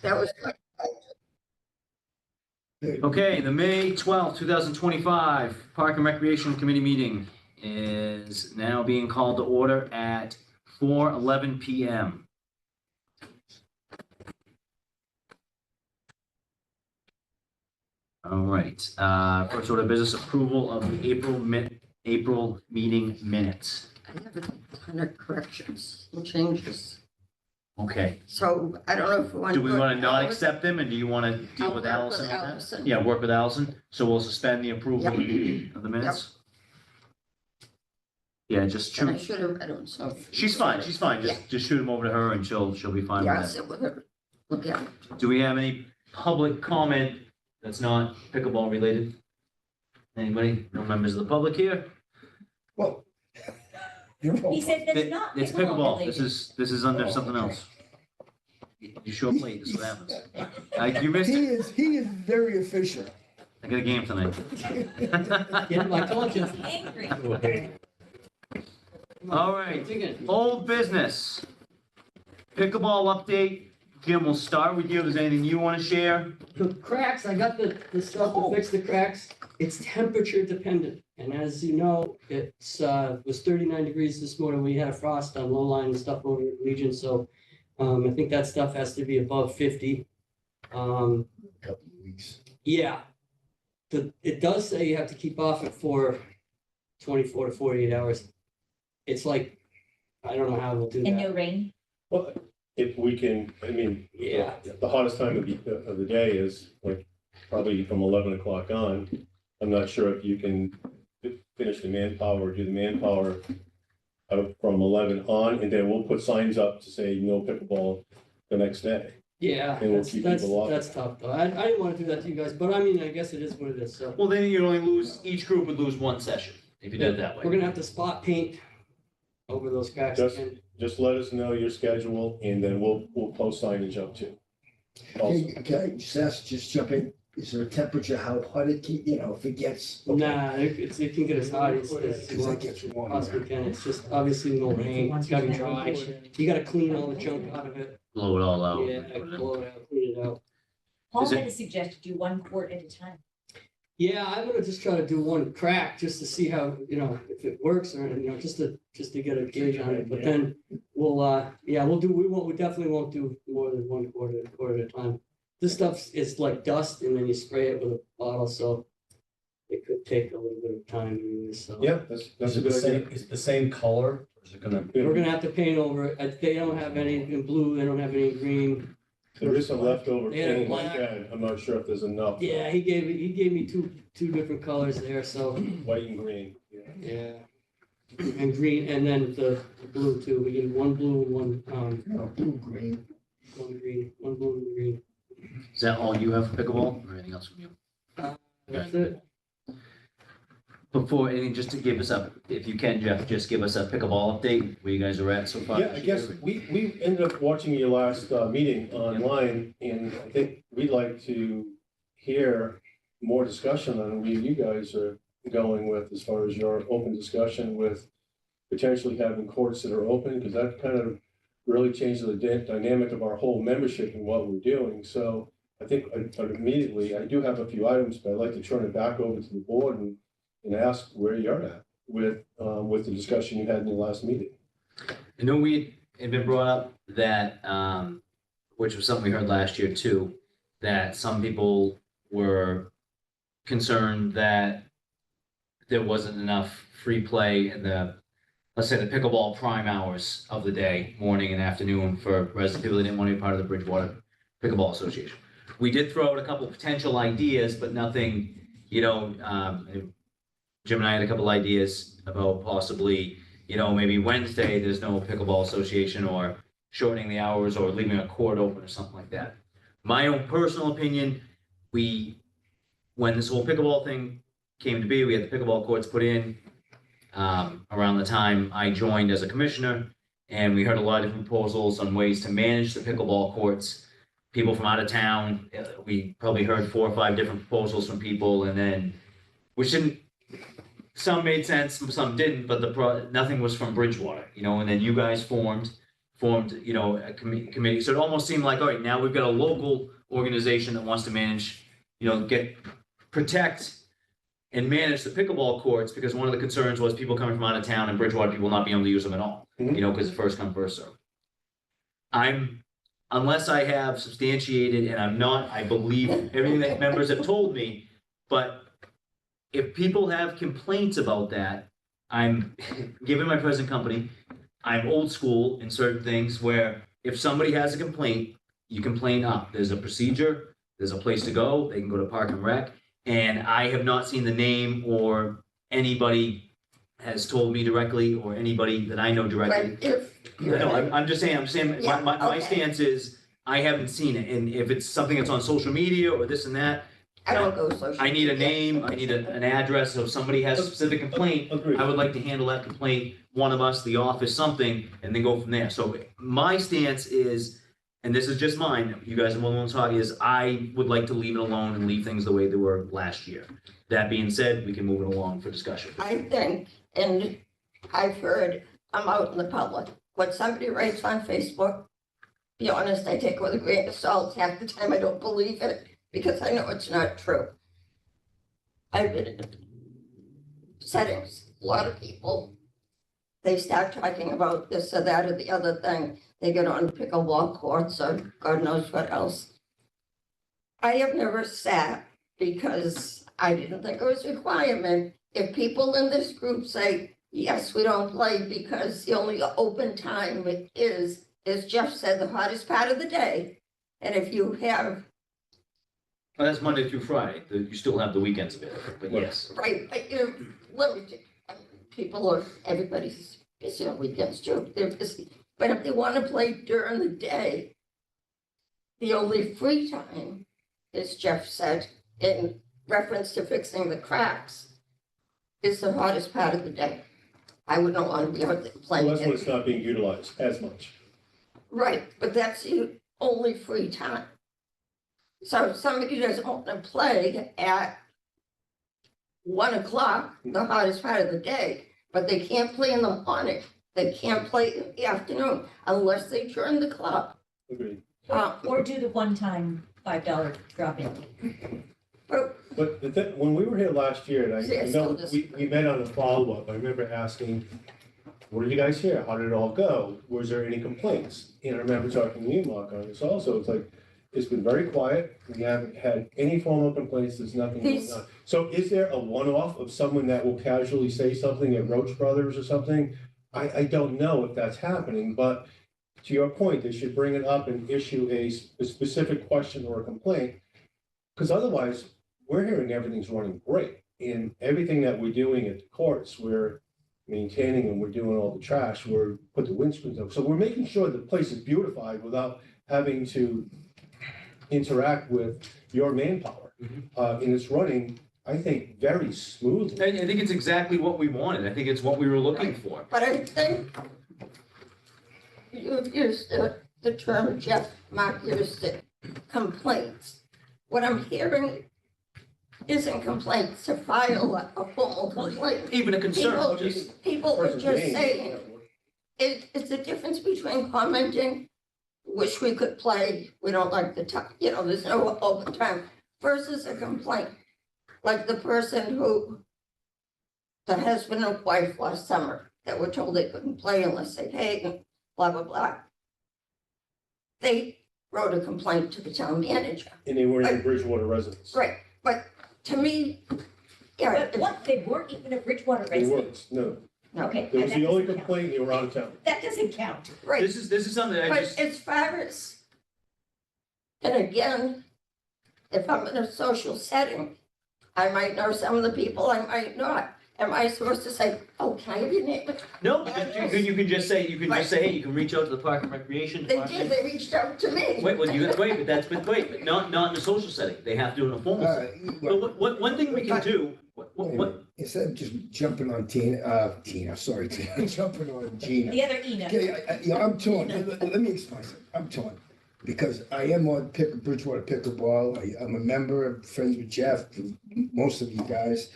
That was, Okay, the May 12th, 2025 Park and Recreation Committee meeting is now being called to order at 4:11 PM. All right, first order of business, approval of the April meeting minutes. I have a ton of corrections and changes. Okay, So I don't know if we want. do we want to not accept them, and do you want to deal I'll with work Allison with on that? Allison. Yeah, work with Allison, so we'll suspend the approval Yep. of the minutes? Yeah, just And I shoot, should have read them, so. she's fine, just shoot them over to her and she'll be fine Yeah, I'll with sit with her. Look at it. that. Do we have any public comment that's not pickleball related? Anybody? No members of the public here? Well. You're He welcome. said that's not It's pickleball pickleball, related. this is under Oh, something okay. else. You show up late, this is what happens. You missed He it, is very efficient. I got a game tonight. Get my conscience. Angry. All right, old business. Pickleball update. Jim, we'll start with you. If there's anything you want to share? The cracks, I got the stuff to fix the cracks. It's temperature dependent. And as you know, was 39 degrees this morning. We had a frost on low line and stuff over at Legion, so I think that stuff has to be above 50. Couple of weeks. Yeah. It does say you have to keep off it for 24 to 48 hours. It's like, I don't know how we'll do And that. no rain. Well, if we can, I mean, Yeah. the hottest time of the day is like probably from 11 o'clock on. I'm not sure if you can finish the manpower or do the manpower from 11 on, and then we'll put signs up to say no pickleball the next day. Yeah, And we'll that's, keep that's, people off. that's tough though. I didn't want to do that to you guys, but I mean, I guess it is what it is, so. Well, then you'd only lose, each group would lose one session if you did it that way. We're gonna have to spot paint over those cracks Just- again. Just let us know your schedule, and then we'll post signage up too. Also, Okay, just jump in. Is there a temperature, how hot it keep, if it gets? Nah, it can get as hot as Because it gets it warm. possibly can. It's just obviously no rain. It's gotta be dry. You gotta clean all the junk out of it. Blow it all out. Yeah, blow it out, clean it out. Paul Is it- had a suggestion, do one quart at a time. Yeah, I'm gonna just try to do one crack just to see how, if it works or, just to get a gauge on it. But then we'll, we definitely won't do more than one quart at a time. This stuff is like dust and then you spray it with a bottle, so it could take a little bit of time doing this, so. Yeah, that's a good idea. Is it the same color, or is it gonna? We're gonna have to paint over it. They don't have any in blue, they don't have any in green. There is some leftover Yeah, paint black. like that. I'm not sure if there's enough. Yeah, he gave me two different colors there, so, White and green. Yeah. yeah. And green, and then the blue too. We get one blue and one, Blue, green. one green, one blue and green. Is that all you have for pickleball or anything else from you? That's it. Before anything, just to give us up, if you can, Jeff, just give us a pickleball update, where you guys are at so far. Yeah, I guess we ended up watching your last meeting online, and I think we'd like to hear more discussion on where you guys are going with as far as your open discussion with potentially having courts that are open, because that kind of really changes the dynamic of our whole membership and what we're doing. So I think immediately, I do have a few items, but I'd like to turn it back over to the board and ask where you're at with the discussion you had in the last meeting. I know we had been brought up that, which was something we heard last year too, that some people were concerned that there wasn't enough free play in the, let's say, the pickleball prime hours of the day, morning and afternoon, for residents, people that didn't want to be part of the Bridgewater Pickleball Association. We did throw out a couple of potential ideas, but nothing, Jim and I had a couple ideas about possibly, maybe Wednesday, there's no pickleball association, or shortening the hours, or leaving a court open or something like that. My own personal opinion, when this whole pickleball thing came to be, we had the pickleball courts put in around the time I joined as a commissioner, and we heard a lot of different proposals on ways to manage the pickleball courts. People from out of town, we probably heard 4 or 5 different proposals from people, and then, which didn't, some made sense, some didn't, but nothing was from Bridgewater, and then you guys formed formed, a committee. So it almost seemed like, all right, now we've got a local organization that wants to manage, protect and manage the pickleball courts, because one of the concerns was people coming from out of town and Bridgewater people not being able to use them at all, because first come, first serve. Unless I have substantiated, and I'm not, I believe everything that members have told me, but if people have complaints about that, I'm, given my present company, I'm old school in certain things where if somebody has a complaint, you complain up. There's a procedure, there's a place to go, they can go to Park and Rec. And I have not seen the name or anybody has told me directly or anybody that I know directly. But if. No, I'm just saying, Yeah, my okay. stance is, I haven't seen it, and if it's something that's on social media or this and that, I don't go social. I need a media. name, I need an address, so if somebody has a specific complaint, Agreed. I would like to handle that complaint, one of us, the office, something, and then go from there. So my stance is, and this is just mine, you guys are more than talk, is I would like to leave it alone and leave things the way they were last year. That being said, we can move it along for discussion. I think, and I've heard, I'm out in the public, what somebody writes on Facebook, be honest, I take it with a grain of salt. Half the time I don't believe it because I know it's not true. I've been in settings, a lot of people, they start talking about this or that or the other thing. They get on pickleball courts or God knows what else. I have never sat because I didn't think it was a requirement. If people in this group say, yes, we don't play because the only open time it is, as Jeff said, the hottest part of the day. And if you have, Well, that's Monday through Friday, you still have the weekends available, but yes. right, but you're limited. People are, everybody's busy on weekends too, they're busy. But if they want to play during the day, the only free time, as Jeff said, in reference to fixing the cracks, is the hottest part of the day. I wouldn't want to be out there Well, playing. that's when it. it's not being utilized as much. Right, but that's the only free time. So if somebody doesn't want to play at 1 o'clock, the hottest part of the day, but they can't play in the morning, they can't play in the afternoon unless they join the club. Agreed. Or do the one-time $5 drop-in. But when we were here last year, and I Yes, know I'll just- we met on a follow-up, I remember asking, what did you guys hear? How did it all go? Was there any complaints? And I remember talking to you, Mark, on this also. It's like, it's been very quiet. We haven't had any formal complaints. There's nothing going These- on. So is there a one-off of someone that will casually say something at Roach Brothers or something? I don't know if that's happening, but to your point, they should bring it up and issue a specific question or a complaint. Because otherwise, we're hearing everything's running great. And everything that we're doing at the courts, we're maintaining and we're doing all the trash, we're put the windscreens up. So we're making sure the place is beautified without having to interact with your manpower. And it's running, I think, very smoothly. I think it's exactly what we wanted, I think it's what we were looking for. But I think you've used the term, Jeff, Mark used it, complaints. What I'm hearing isn't complaints to file a formal complaint. Even a concern, People, just, people are Person's just name. saying, it's the difference between commenting, wish we could play, we don't like the time, there's no open time, versus a complaint. Like the person who, the husband and wife last summer, that were told they couldn't play unless they paid, and blah, blah, blah. They wrote a complaint to the town manager. And they weren't even Bridgewater residents. Right, but to me, yeah, But what, they weren't even a Bridgewater They resident? weren't, no. Okay. That was that the only doesn't count. complaint, they were out of town. That doesn't count. right. this is something that I But just, as far as, and again, if I'm in a social setting, I might know some of the people, I might not. Am I supposed to say, oh, can I have your name? no, you can just say, hey, you can reach out to the Park and Recreation They Department. did, they reached out to me. Wait, but not in a social setting, they have to do it in a formal setting. But one thing we can do, what, Instead of just jumping on Tina, sorry, Tina, jumping on Gina. The other Ina. Okay, I'm torn. Let me explain something. I'm torn. Because I am on Bridgewater Pickleball. I'm a member, friends with Jeff, most of you guys.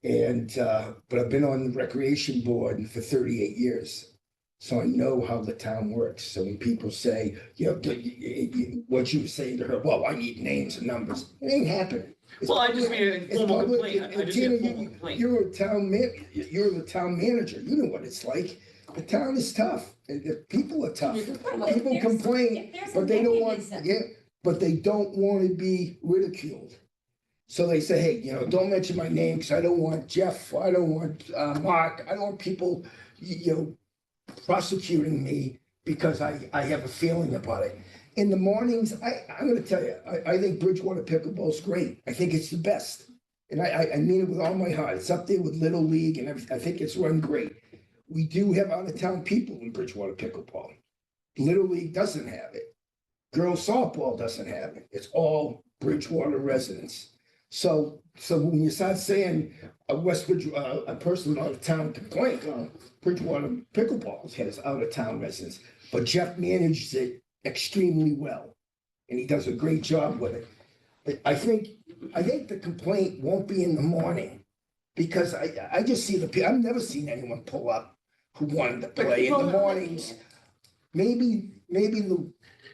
And, but I've been on the recreation board for 38 years. So I know how the town works. So when people say, you know, what you were saying to her, well, I need names and numbers, it ain't happening. It's Well, I just public- mean an it's informal public, complaint. and- I and just mean a Tina, formal you- complaint. You're the town manager. You know what it's like. The town is tough. People are tough. Well, People if there's- complain, if there's a but they don't want, mechanism- yeah, but they don't want to be ridiculed. So they say, hey, you know, don't mention my name because I don't want Jeff, I don't want Mark, I don't want people, you know, prosecuting me because I have a feeling about it. In the mornings, I'm gonna tell you, I think Bridgewater pickleball's great. I think it's the best. And I mean it with all my heart. It's up there with Little League and everything. I think it's run great. We do have out-of-town people in Bridgewater pickleball. Little League doesn't have it. Girls softball doesn't have it. It's all Bridgewater residents. So when you start saying a person out of town complaint, Bridgewater pickleball has out of town residents, but Jeff manages it extremely well, and he does a great job with it. I think the complaint won't be in the morning because I just see I've never seen anyone pull up who wanted to play in the mornings. Maybe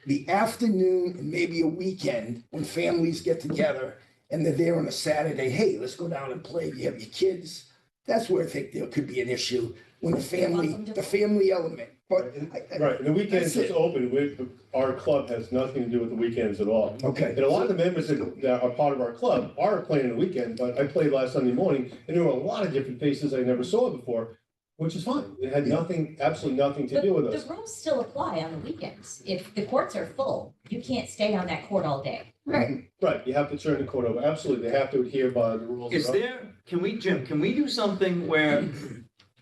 the afternoon and maybe a weekend when families get together and they're there on a Saturday, hey, let's go down and play. You have your kids. That's where I think there could be an issue when the family element. But Right, and the weekends That's is it. open, our club has nothing to do with the weekends at all. Okay. And a lot of the members that are part of our club are playing on the weekend, but I played last Sunday morning, and there were a lot of different faces I never saw before, which is fine. It had nothing, absolutely nothing to do with us. The rules still apply on the weekends. If the courts are full, you can't stay on that court all day. Right, Right, you have to turn the court over, absolutely, they have to adhere by the rules. Is there, Jim, can we do something where,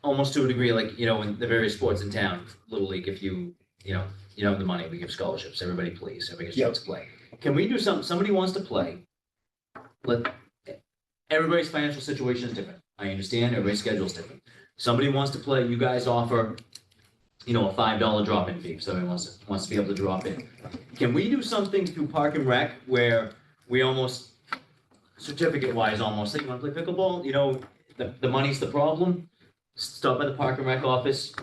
almost to a degree, like, you know, in the various sports in town, Little League, if you don't have the money, we give scholarships, everybody plays, everybody gets a chance to play. Can we do something, somebody wants to play, everybody's financial situation is different, I understand, everybody's schedule is different. Somebody wants to play, you guys offer, you know, a $5 drop-in fee, if somebody wants to be able to drop in. Can we do something through Park and Rec where we almost, certificate-wise almost, say you wanna play pickleball, you know, the money's the problem? Stop by the Park and Rec office,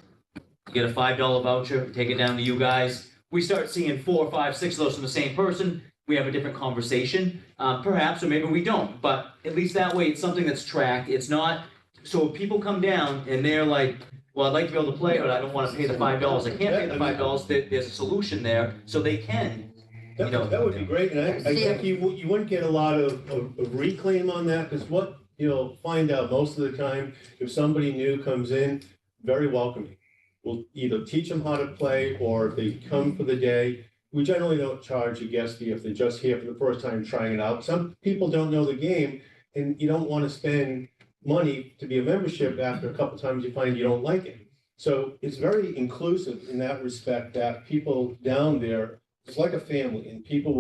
get a $5 voucher, take it down to you guys. We start seeing 4, 5, 6 of those from the same person, we have a different conversation, perhaps, or maybe we don't, but at least that way, it's something that's tracked, it's not, so if people come down and they're like, well, I'd like to be able to play, but I don't wanna pay the $5, I can't pay the $5, there's a solution there, so they can. That would be great, and I think you wouldn't get a lot of reclaim on that, because what you'll find out most of the time, if somebody new comes in, very welcoming. We'll either teach them how to play, or if they come for the day, we generally don't charge a guest fee if they're just here for the first time trying it out. Some people don't know the game, and you don't want to spend money to be a membership after a couple times you find you don't like it. So it's very inclusive in that respect, that people down there, it's like a family, and people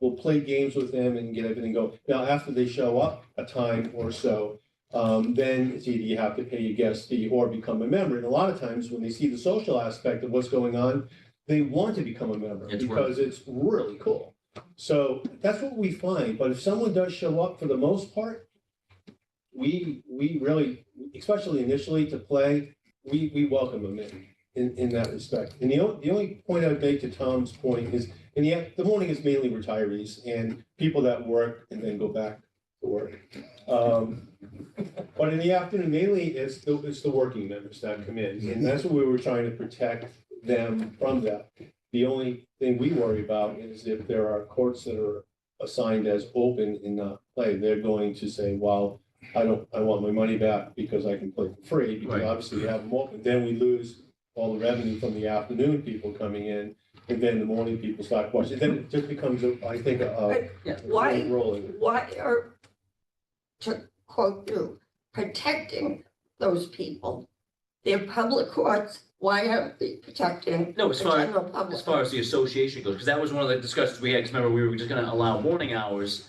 will play games with them and get everything going. Now, after they show up a time or so, then it's either you have to pay your guest fee or become a member. And a lot of times when they see the social aspect of what's going on, they want to become a member It's because it's really cool. So that's what we find. But if someone does show up for the most part, we really, especially initially to play, we welcome them in that respect. And the only point I would make to Tom's point is, in the morning is mainly retirees and people that work and then go back to work. But in the afternoon, mainly it's the working members that come in, and that's what we were trying to protect them from that. The only thing we worry about is if there are courts that are assigned as open and not play, they're going to say, well, I want my money back because I can play for free, because Right. obviously we have them open, then we lose all the revenue from the afternoon people coming in, and then the morning people start watching, then it just becomes, I think, why, rolling. why are, to quote you, protecting those people? They're public courts, why aren't we protecting No, the as far, general public? as far as the association goes, because that was one of the discussions we had, because remember, we were just gonna allow morning hours.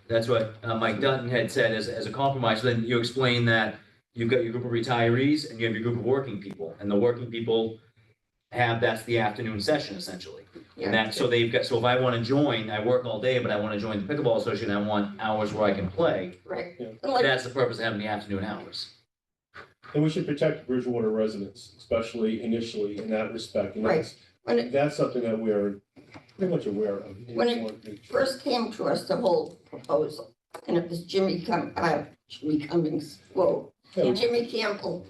That's what Mike Dutton had said as a compromise, so then you explain that you've got your group of retirees and you have your group of working people, and the working people that's the afternoon session essentially. Yeah. And that, so so if I wanna join, I work all day, but I wanna join the pickleball association, I want hours where I can play, Right, Yeah. and like, that's the purpose of having the afternoon hours. And we should protect Bridgewater residents, especially initially in that respect. And Right. When it that's something that we're pretty much aware of. And When we it want to make sure. first came to us, the whole proposal, and it was Jimmy Cummings, whoa, Yeah, Jimmy Campbell.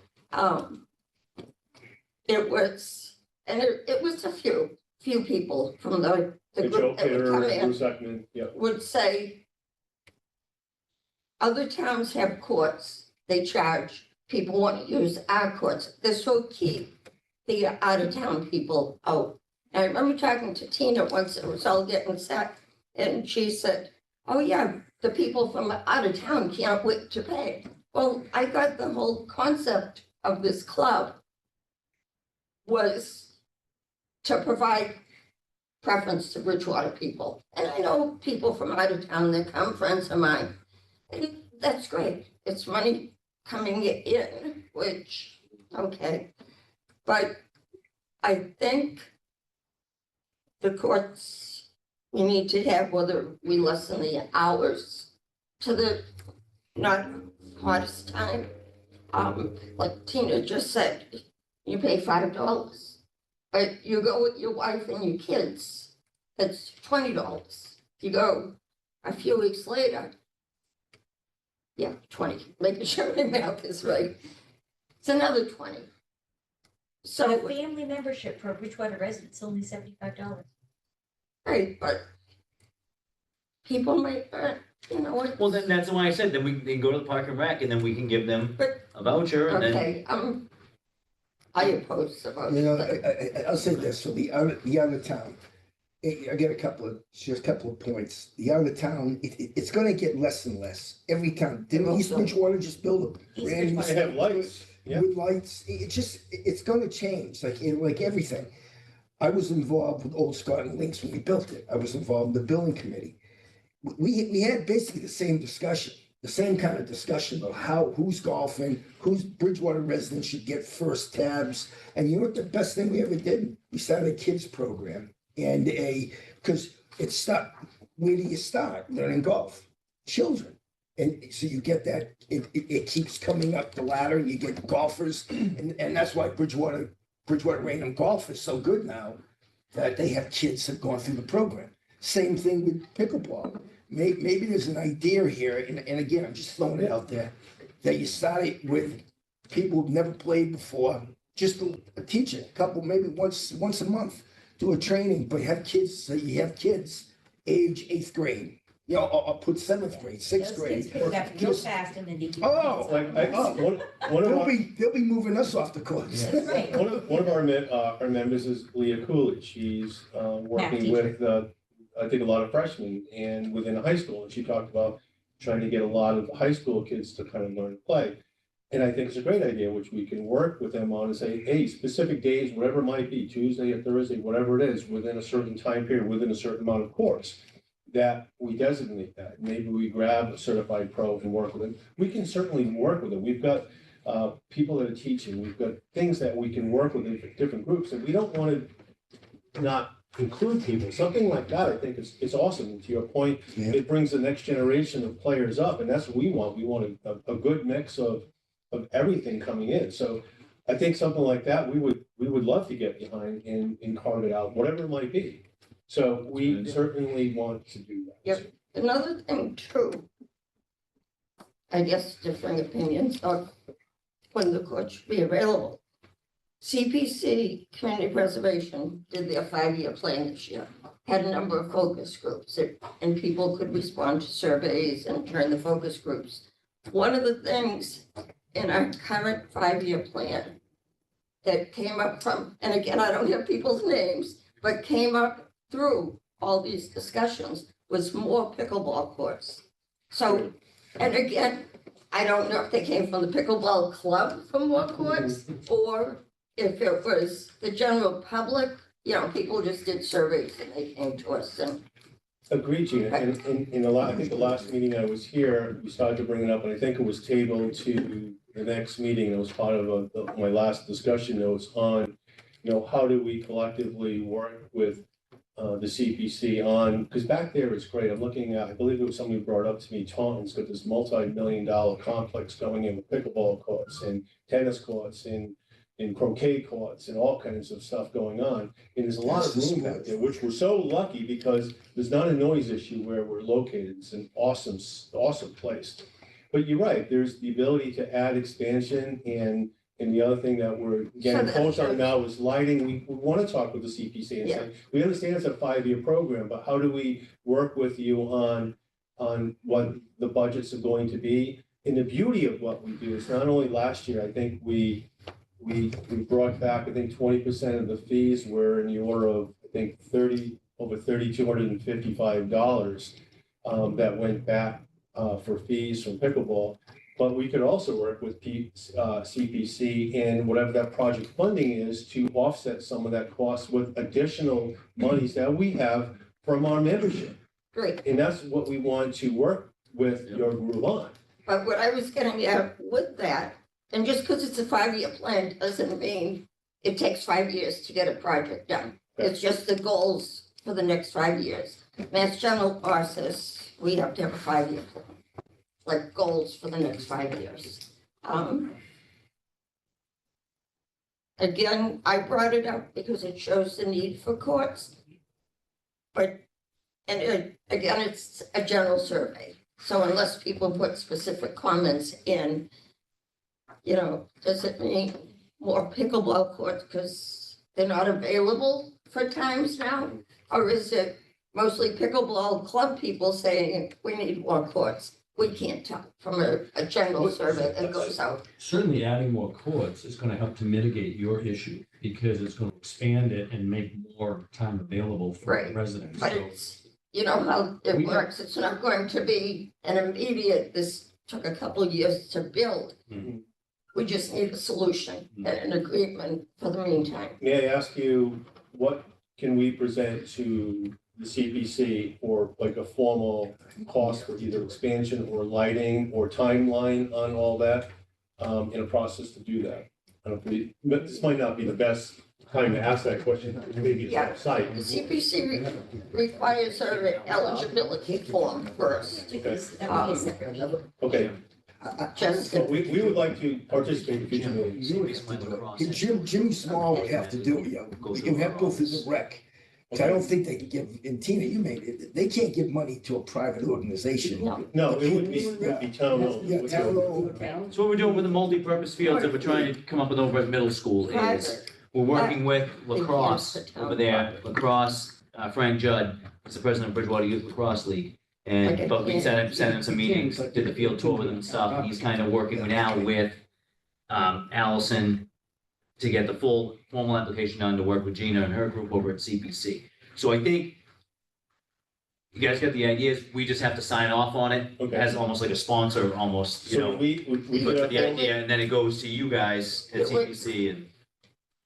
It was, and it was a few people from the And Joe group that would come Kidder, in, Bruce Ekman, yeah. would say, other towns have courts, they charge, people want to use our courts, this will keep the out-of-town people out. And I remember talking to Tina once, it was all getting set, and she said, oh yeah, the people from out of town can't wait to pay. Well, I got the whole concept of this club was to provide preference to Bridgewater people. And I know people from out of town that come, friends of mine. And that's great. It's money coming in, which, okay. But I think the courts, we need to have, whether we lessen the hours to the not hottest time. Like Tina just said, you pay $5, but you go with your wife and your kids, it's $20. You go a few weeks later, yeah, 20, making sure my math is right. It's another 20. A So, family membership for a Bridgewater resident is only $75. right, but people might, you know what? Well, then that's why I said, then we can go to the Park and Rec and then we can give them But- a voucher and then. Okay, I oppose the vote. You know, I'll say this, so the out of town, I get just a couple of points. The out of town, it's gonna get less and less. Every town, didn't East Bridgewater just build a East brand new? They have lights, yeah. With lights, it's gonna change, like everything. I was involved with Old Scotland Links when we built it. I was involved in the building committee. We had basically the same discussion, the same kind of discussion about who's golfing, whose Bridgewater residents should get first tabs. And you know what the best thing we ever did? We started a kids program and because it's stuck. Where do you start learning golf? Children. And so you get that, it keeps coming up the ladder, you get golfers, and that's why Bridgewater Raynham Golf is so good now, that they have kids that have gone through the program. Same thing with pickleball. Maybe there's an idea here, and again, I'm just throwing it out there, that you start it with people who've never played before, just a teacher, a couple, maybe once a month, do a training, but have kids, so you have kids age 8th grade, you know, or put 7th grade, 6th Those kids grade. pick it up real Just- fast and then they keep. Oh, One of our. They'll be moving us off the courts. That's right. One of our members is Leah Coolidge. She's working teacher. with, I think, a lot of freshmen and within a high school. And she talked about trying to get a lot of high school kids to kind of learn to play. And I think it's a great idea, which we can work with them on and say, hey, specific days, whatever it might be, Tuesday or Thursday, whatever it is, within a certain time period, within a certain amount of course, that we designate that. Maybe we grab a certified pro and work with them. We can certainly work with them. We've got people that are teaching. We've got things that we can work with in different groups. And we don't want to not include people. Something like that, I think, is awesome. And to your point, Yeah. it brings the next generation of players up. And that's what we want. We want a good mix of everything coming in. So I think something like that, we would love to get behind and carve it out, whatever it might be. So we certainly want to do that. Yep. Another thing too, I guess differing opinions of when the court should be available. CPC Community Preservation did their 5-year plan this year, had a number of focus groups and people could respond to surveys and turn the focus groups. One of the things in our current 5-year plan that came up from, and again, I don't have people's names, but came up through all these discussions was more pickleball courts. So, and again, I don't know if they came from the pickleball club for more courts or if it was the general public, you know, people just did surveys and they came to us and, Agreed, Gina. And in a lot, I think the last meeting I was here, we started to bring it up, and I think it was tabled to the next meeting. It was part of my last discussion notes on, you know, how do we collectively work with the CPC on, because back there it's great. I'm looking at, I believe it was somebody who brought up to me, Taunton's got this multi-million-dollar complex going in with pickleball courts and tennis courts and croquet courts and all kinds of stuff going on. And there's a lot of That's the room back sports. there, which we're so lucky because there's not a noise issue where we're located. It's an awesome, awesome place. But you're right, there's the ability to add expansion and the other thing that we're getting that- close on now is lighting. We want to talk with the CPC and say, we understand it's a 5-year program, but how do we work with you on what the budgets are going to be? And the beauty of what we do is not only last year, I think we brought back, I think 20% of the fees were in the order of, I think, over $3,255 that went back for fees from pickleball. But we could also work with CPC and whatever that project funding is to offset some of that cost with additional monies that we have from our membership. Great, And that's what we want to work with your group on. but what I was getting at with that, and just because it's a 5-year plan doesn't mean it takes 5 years to get a project done. It's just the goals for the next 5 years. Mass General process, we have to have a 5-year plan, like goals for the next 5 years. Again, I brought it up because it shows the need for courts. But, again, it's a general survey, so unless people put specific comments in, does it mean more pickleball courts because they're not available for times now? Or is it mostly pickleball club people saying we need more courts? We can't tell from a general survey that goes out. Certainly adding more courts is gonna help to mitigate your issue because it's gonna expand it and make more time available for Right. residents. But So it's, how it We- works, it's not going to be an immediate, this took a couple of years to build. Mhm. We just need a solution and an agreement for the meantime. May I ask you, what can we present to the CPC for like a formal cost for either expansion or lighting or timeline on all that, in a process to do that? I don't know if but this might not be the best time to ask that question, maybe it's Yeah. offsite. The CPC requires an eligibility form first, Because that would be a separate meeting. Okay, just, so we would like to participate in future meetings. You would have to do it. Jimmy Small would have to do it, you have to go through the rec. 'Cause I don't think they can give, and Tina, you made it, they can't give money to a private organization. no, No, it would be town owned. Yeah, town owned. So what we're doing with the multi-purpose fields that we're trying to come up with over at middle school is private, we're working with lacrosse over there. Lacrosse, Frank Judd is the president of Bridgewater Youth Lacrosse League. And, but we sent him some meetings, did the field tour with him and stuff. And he's kind of working now with Allison to get the full formal application done to work with Gina and her group over at CPC. So I think you guys got the ideas. We just have to sign off on it Okay. as almost like a sponsor, almost, So we We could put have the idea and then it goes to you guys at CPC and.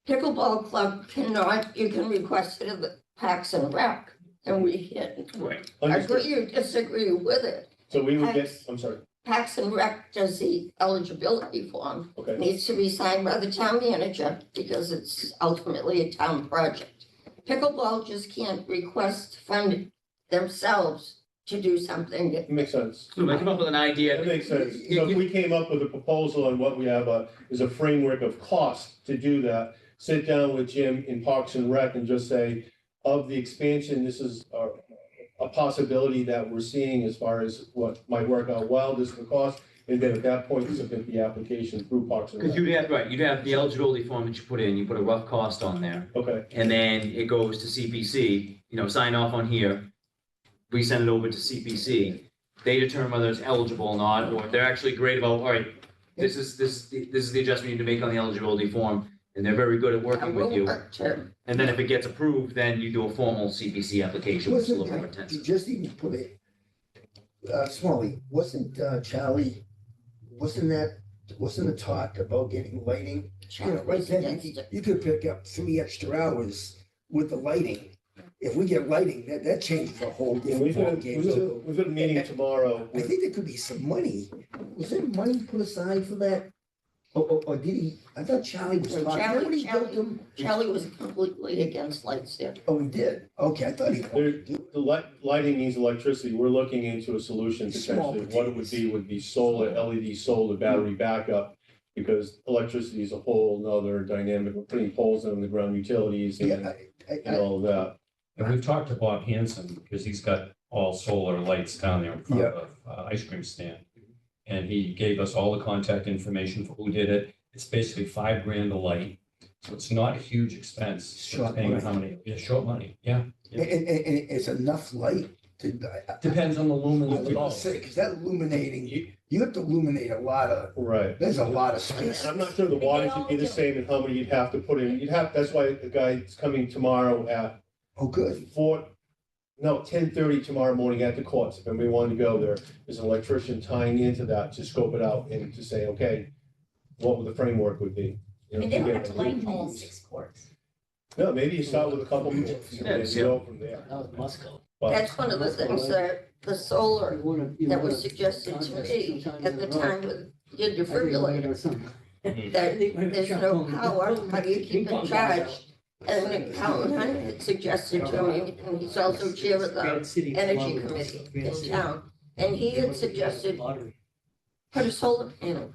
pickleball club cannot, you can request it in the Parks and Rec, and we can Right. understood. agree or disagree with it. So we would get, I'm sorry, Parks and Rec does the eligibility form, okay. needs to be signed by the town manager because it's ultimately a town project. Pickleball just can't request funding themselves to do something. It makes sense. So I come up with an That idea. makes sense. So if we came up with a proposal on what we have is a framework of cost to do that, sit down with Jim in Parks and Rec and just say, of the expansion, this is a possibility that we're seeing as far as what might work out well, this is the cost. And then at that point, submit the application through Parks and Because Rec. you'd have the eligibility form that you put in, you put a rough cost on there. Okay, And then it goes to CPC, sign off on here. We send it over to CPC. They determine whether it's eligible or not, or if they're actually great about, all right, this is the adjustment you need to make on the eligibility form. And they're very good at working with you. And then if it gets approved, then you do a formal CPC application, which is a little more You intensive. just even put it, Smalley, wasn't Charlie, wasn't the talk about getting lighting? You know, right then, you could pick up 3 extra hours with the lighting. If we get lighting, that changes the whole and different we've got, ballgame. So we've got a meeting tomorrow I with, think there could be some money. Was there money put aside for that? Or did he, I thought Charlie was No, talking, Charlie- nobody built Charlie- them? Charlie was completely against lights there. Oh, he did, okay, I thought he. Lighting needs electricity. We're looking into a solution Small potentially. What it would be solar, LED solar battery backup. Because electricity is a whole nother dynamic. We're putting poles in the ground, utilities Yeah, and all of that. And we've talked to Bob Hanson, because he's got all solar lights down there in front Yeah. of ice cream stand. And he gave us all the contact information for who did it. It's basically $5,000 a light. So it's not a huge expense. Short Depending on money. how many, yeah, short money, yeah. And it's enough light to. Depends on the I lumen was gonna involved. say, cause that illuminating, you have to illuminate a lot of, Right. there's a lot of space. I'm not sure the wattage would be the same and how many you'd have to put in. That's why the guy's coming tomorrow at Oh, good. 10:30 tomorrow morning at the courts. If anybody wanted to go there, there's an electrician tying into that to scope it out and to say, okay, what would the framework would be? I You know, mean, they to don't get have to it. light all 6 courts. No, maybe you start with a couple more, and then you go from there. That was Musco. But That's one of the things that the solar You wanna- you that wanna was suggested to me contest at the sometime in a row. time with your I think we're defibrillator, gonna some- that there's Shut no down. power, how do you keep it charged? And Colin Hunt had suggested to me, and he's also chair of the Granite City, energy Columbus, committee Granite in City. town, and he had suggested Lottery. put a solar panel,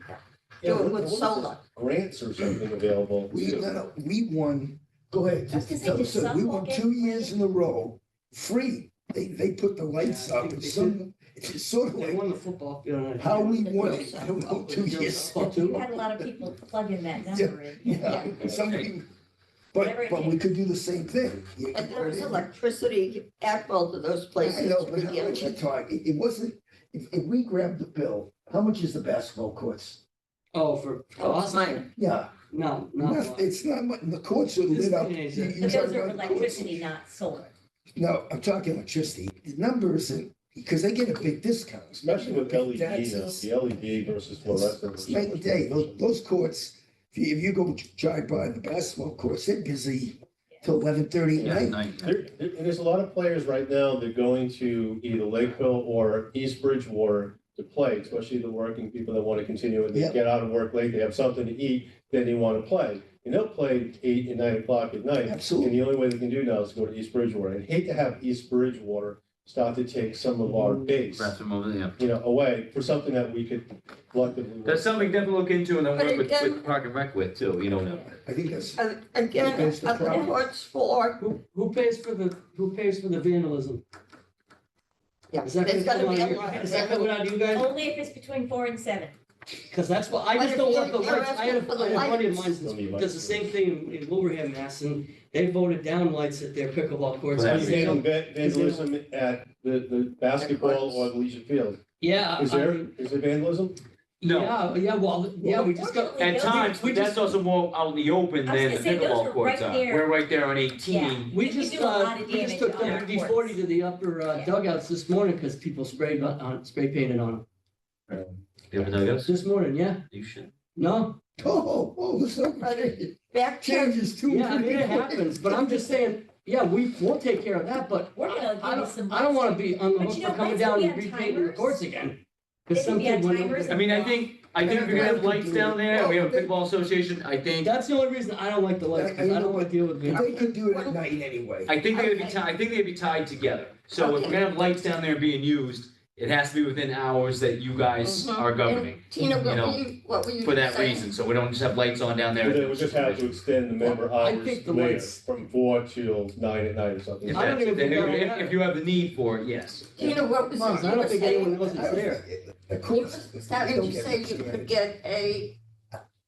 do it with solar. grants or something available. We won, go ahead. I was gonna say, tell did us, we won Suffolk get 2 years free? in a row, free. They put the lights Yeah, I up, think it's they some, it's sort of They like won the football field. how we won it, I don't know, 2 years. You had a lot of people plug in that number in. Yeah, somebody, Whatever it but we takes. could do the same thing. You And could there put was it in. electricity at both of those I places know, to but how begin much you with. talk, it wasn't, if we grabbed the bill, how much is the basketball courts? Oh, for Oh, it's us? mine. Yeah, No, not. nothing, it's not, the courts are This lit up. day is You- a- you But talk those are about the courts. electricity, not solar. No, I'm talking electricity, the numbers, because they get a big discount. Especially with Big LED, taxes. the LED versus It's fluorescent. night and day, those courts, if you go drive by the basketball courts, they're busy till 11:30 at Yeah, night. night. And there's a lot of players right now that are going to either Lakeville or East Bridgewater to play, especially the working people that want to continue, and they Yeah. get out of work late, they have something to eat, then they want to play. And they'll play 8 and 9 o'clock at night, and Absolutely. the only way they can do now is go to East Bridgewater. I'd hate to have East Bridgewater start to take some of our base, Bathroom over there. away for something that we could collectively. That's something definitely look into and then But work again- with Park and Rec with too, you know. I think that's, Again, That's the are the problem. courts for, Who pays for the vandalism? yeah, Is that there's gonna gonna come be out a of lot. Is that coming out of you guys? Only if it's between 4 and 7. Cause that's what, I But just if don't you're- want the you're lights, I had asking for the a buddy of lights. mine Don't need that does the lights. same thing in Wilbraham, Mass, and they voted down lights at their pickleball courts. Right. because they don't- Vandalism at the basketball or the Legion Field. Yeah. Is I there, mean, is there vandalism? No, Yeah, well, yeah, we just got. at times, we but that's just- also more out in the open I was than gonna the say, those pickleball are courts right are. there. We're right there on 18. We You can just, do a lot of we just damage took on our WD-40 courts. to the upper Yeah. dugouts this morning, cause people sprayed spray painted on You ever done them. this? This morning, yeah, You should. no, so Back to, changes too. yeah, I mean, it happens, but I'm just saying, yeah, we'll take care of that, but We're gonna I give you some. don't wanna be on the But hook you for know, coming lights down will and be on repainting the timers. courts again. They Cause can some be on kid went timers. over. I mean, I think if you're gonna have lights down there, and we have a pickleball association, I think, That's the only reason I don't like the lights, cause I don't wanna deal with But it. they could do it at night anyway. I think they'd be tied together. So if we're gonna have lights down there being used, it has to be within hours that you guys Mhm. are governing Tina, You know, what were you for that saying? reason. So we don't just have lights on down there. They would just have to extend the member I hours think the later, lights- from 4 till 9 at night or something. If I don't that's, even think if, that- if you have the need for it, yes. Tina, what was Mons, it I you don't were think anyone saying? knows it's there. The You courts. were starting don't to get say much you credit. could get a,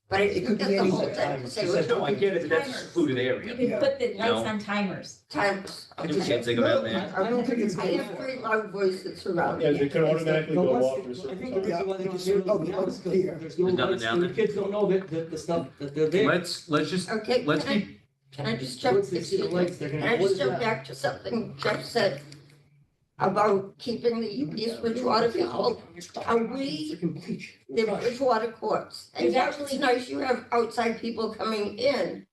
but I It didn't could get be the whole anything. thing, to say She what said, no, I get it, but that's a secluded You area. can put the No. lights on timers. times. I You just- can't think about that. I don't think it's. I have very loud voices around Yeah, me. they could automatically The go ones off that- for a I certain think time. the reason why they don't do it Oh, now is 'cause here. there's no There's nothing lights, down and the there? kids don't know the stuff that they're there. Let's just, Okay, let's can I just jump, Once they see the excuse me, lights, they're can gonna, I what just is jump that? back to something Jeff said about keeping the East Bridgewater people, are we Freaking bleach. the Bridgewater courts? And There's yeah, actually- it's nice you have outside people coming in,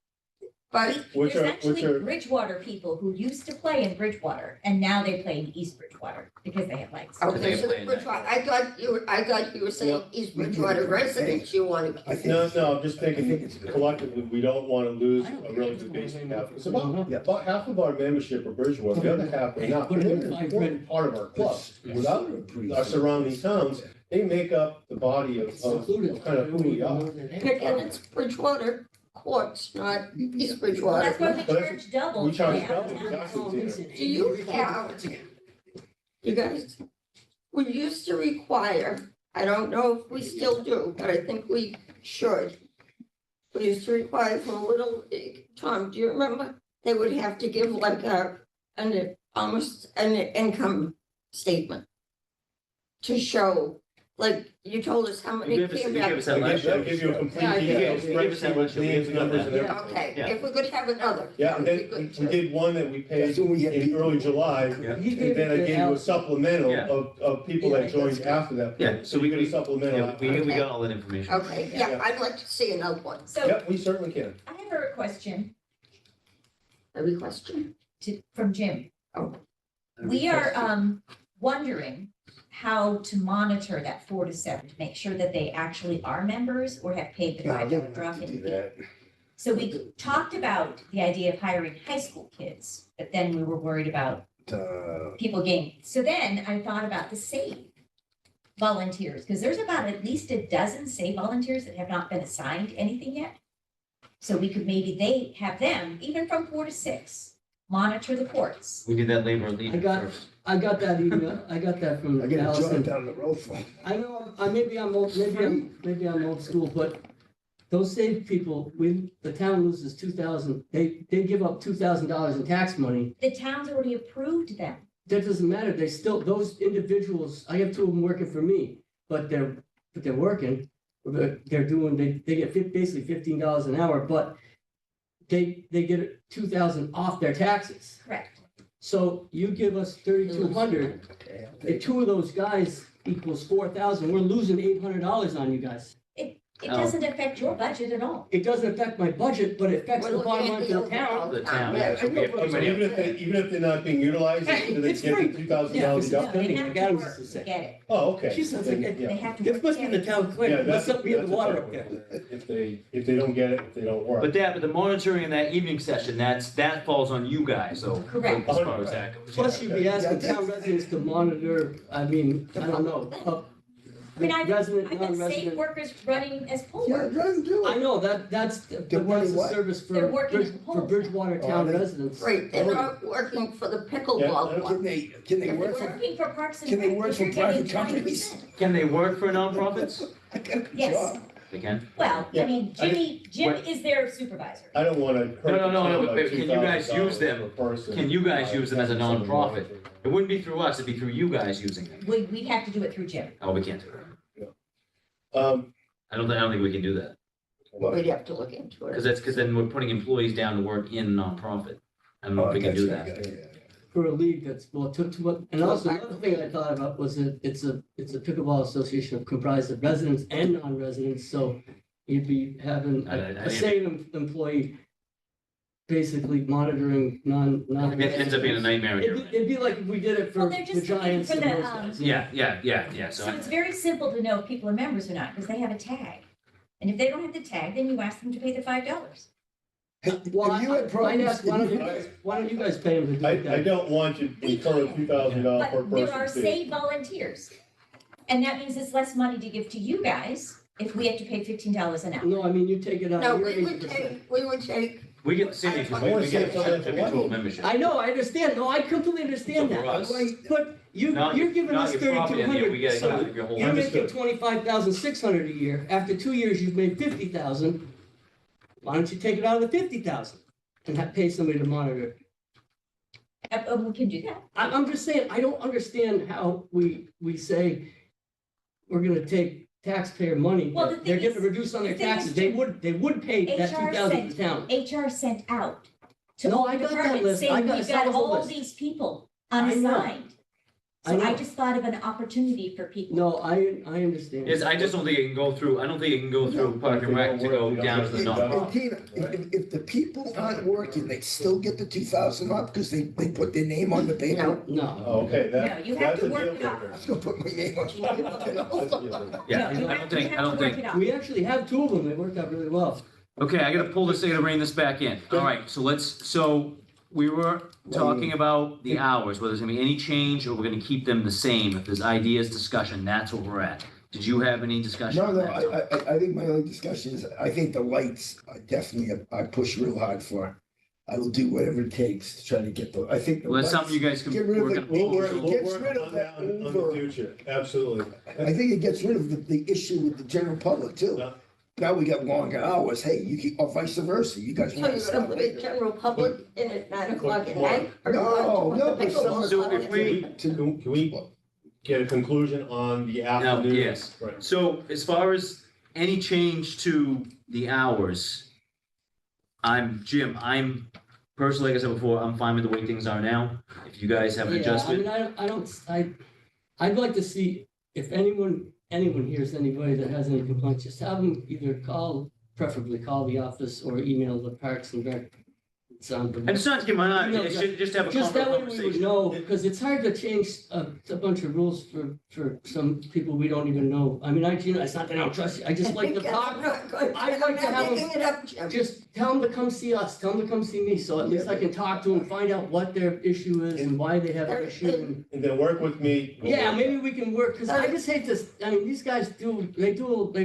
But Which There's are- actually which are- Bridgewater people who used to play in Bridgewater and now they play in East Bridgewater because they have legs. they okay, so play the in that. Bridgewater, I thought you were saying East Bridgewater residents you want to I keep. think. No, I'm just I think thinking it's- collectively, we don't wanna lose I don't a really care. good basic Yeah. half. It's about half of our membership are Bridgewater, the other half are not. Put it in They're an 5 important part of our club. Yes. Without our surrounding towns, they make up the body of Secluded. kind of who we are. And it's Bridgewater courts, not East Well, that's why Bridgewater. we But charge double. we charge for double, downtown. exactly. Do you have, you guys, we used to require, I don't know if we still do, but I think we should. We used to require from Little League, Tom, do you remember? They would have to give like almost an income statement to show, like, you told us how many You gave us came that That'll last year. give you a complete Yeah, I think- detailed you gave us that spreadsheet with last year. names, numbers, and everything. Okay, Yeah. if we could have another. Yeah, that and would be then good we too. did one that we paid That's when we had in people. early July, Yeah. He and gave then I it gave to you a Al. supplemental Yeah. of people Yeah, that joined that's- after that. Yeah, point. so you we- get a supplemental. Yeah, we got all that information. Okay, yeah, I'd like to see another one. So Yep, we certainly can. I have a question Every question? from Jim. Oh. We are wondering how to monitor that 4 to 7 to make sure that they actually are members or have paid the No, $5 they don't drop have to in do fee. that. So we talked about the idea of hiring high school kids, but then we were worried about people getting, so then I thought about the SAVE volunteers, because there's about at least a dozen SAVE volunteers that have not been assigned anything yet. So we could maybe have them, even from 4 to 6, monitor the courts. We did that labor and leave I got- first. I got that email, I got that from I get a job Allison. down the road from. I know, maybe I'm old, maybe I'm old school, but those save people, the town loses 2,000, they give up $2,000 in tax money. The town's already approved them. That doesn't matter, they still, those individuals, I have 2 of them working for me, but they're working. They're doing, they get basically $15 an hour, but they get 2,000 off their taxes. Correct. So you give us 3,200, and 2 of those guys equals 4,000, we're losing $800 on you guys. It Oh. doesn't affect your budget at all. It doesn't affect my budget, but it affects We're the looking bottom at line the for the overall town. The town, Yeah, yeah, so we have too So many. even if they're not being utilized, do they It's get free. the $2,000 Yeah, deduction? it's- They Nothing, have I to got it work to to say. get it. Oh, okay. She sounds like Then, it. yeah. They have to This work must be to the get it. town clerk, Yeah, must that's, something in that's the a water tough up there. one. If they don't get it, if they don't work. But the monitoring in that evening session, that falls on you guys, so. Correct. As far as that goes. Plus you'd be asking town residents to monitor, I mean, I don't know, I mean, I've resident, got safe non-resident. workers running as poll Yeah, workers. let them do I it. know, that's, but They're that's running a what? service They're working at for home. Bridgewater Oh, town they- residents. Right, they're not working for the Yeah, pickleball club. Can they If work it's for, Working for Parks and Can they Rec, work if for you're getting private companies? 20%. Can they work for nonprofits? I got a Yes. job. They can. Well, Yeah, I mean, Jim is their supervisor. I don't wanna. hurt No, the but town can you guys by use them? $2,000 per person. Can you guys use them as a Something nonprofit? like It wouldn't be through us, it'd be through you guys using them. We'd have to do it through Jim. Oh, we can't do that. that. I don't think we can do that. We'd have to look into it. Because then we're putting employees down to work in nonprofit. I don't know if we can do that. For a league that's, well, and also another thing I thought about was that it's a pickleball association comprised of residents and non-residents, so you'd be having a same employee basically monitoring non. It ends up being a nightmare. in your end. It'd be like if we did it Well, for they're the just looking Giants for and the, those guys. Yeah, so. So it's very simple to know if people are members or not, because they have a tag. And if they don't have the tag, then you ask them to pay the $5. Well, Have you had I'd problems? ask, why don't you guys pay them to do I that? don't want you to incur $2,000 per But person. there are fee. SAVE volunteers. And that means it's less money to give to you guys if we have to pay $15 an hour. No, I mean, you take it out No, of your we would 80%. take, We get the same because I wanna we get say something a to control what? membership. I know, I understand, no, I completely understand So for that, us- but Not you're giving not us your property, and we 3,200, get so your whole. you're making Understood. 25,600 a year, after 2 years, you've made 50,000. Why don't you take it out of the 50,000 and pay somebody to monitor it? We can do that. I'm just saying, I don't understand how we say we're gonna take taxpayer money, Well, the that they're thing getting is- reduced on their the thing is taxes, they would pay that HR 2,000 to the town. HR sent out to No, all I got that departments list. I saying, got- I we've saw got the whole all list. these people I know. unassigned. So I know. just thought of an opportunity for people. No, I understand. Is, I just don't think it can go through, I don't think it can go through Park and Rec to go down to the And non. Tina, if the people aren't working, they still get the 2,000 off because they put their name on the paper. No, No, Okay, No, that, you have that's to a work deal it out. breaker. I'm gonna put my name on That's a deal breaker. Yeah, no, I you don't have, you think, have I to don't work think. it out. we actually have two of them, they worked out really well. Okay, I gotta pull this thing to rein this back in. All right, so we were talking about the hours, whether there's gonna be any change or we're gonna keep them the same. If there's ideas, discussion, that's what we're at. Did you have any discussion No, on no, that? I think my only discussion is, I think the lights, I definitely, I push real hard for. I will do whatever it takes to try to get the, I think. the Well, that's something you lights- guys can Get rid of work it. on. We'll Gets work rid of on that that in the over- future, absolutely. I think it gets rid of the issue with the general public too. Yeah. Now we got longer hours, hey, you keep, or vice versa, you guys So want to you're stop gonna put the later. general public in at 9 o'clock at What? night? or you No, want no, the but some- pickleball So on if at we- Can we get a conclusion on the afternoon? yes. Right. So as far as any change to the hours, Jim, I'm personally, like I said before, I'm fine with the way things are now. If you guys have an Yeah, adjustment, I'd like to see if anyone hears anybody that has any complaints, just have them either preferably call the office or email the Parks and Rec. and it's not to give my, No, it should just have a Just that way we would conversation. know, because it's hard to change a bunch of rules for some people we don't even know. I mean, it's not that I don't trust you, I just like to I'm talk. not going, I'd I'm like to not have making it up, Jim. Just tell them to come see us, tell them to come see me, so at least I can talk to them, find out what their issue is and why they have an issue. And And then work with me. We'll yeah, work. maybe we can work, because I just hate this, I mean, these guys they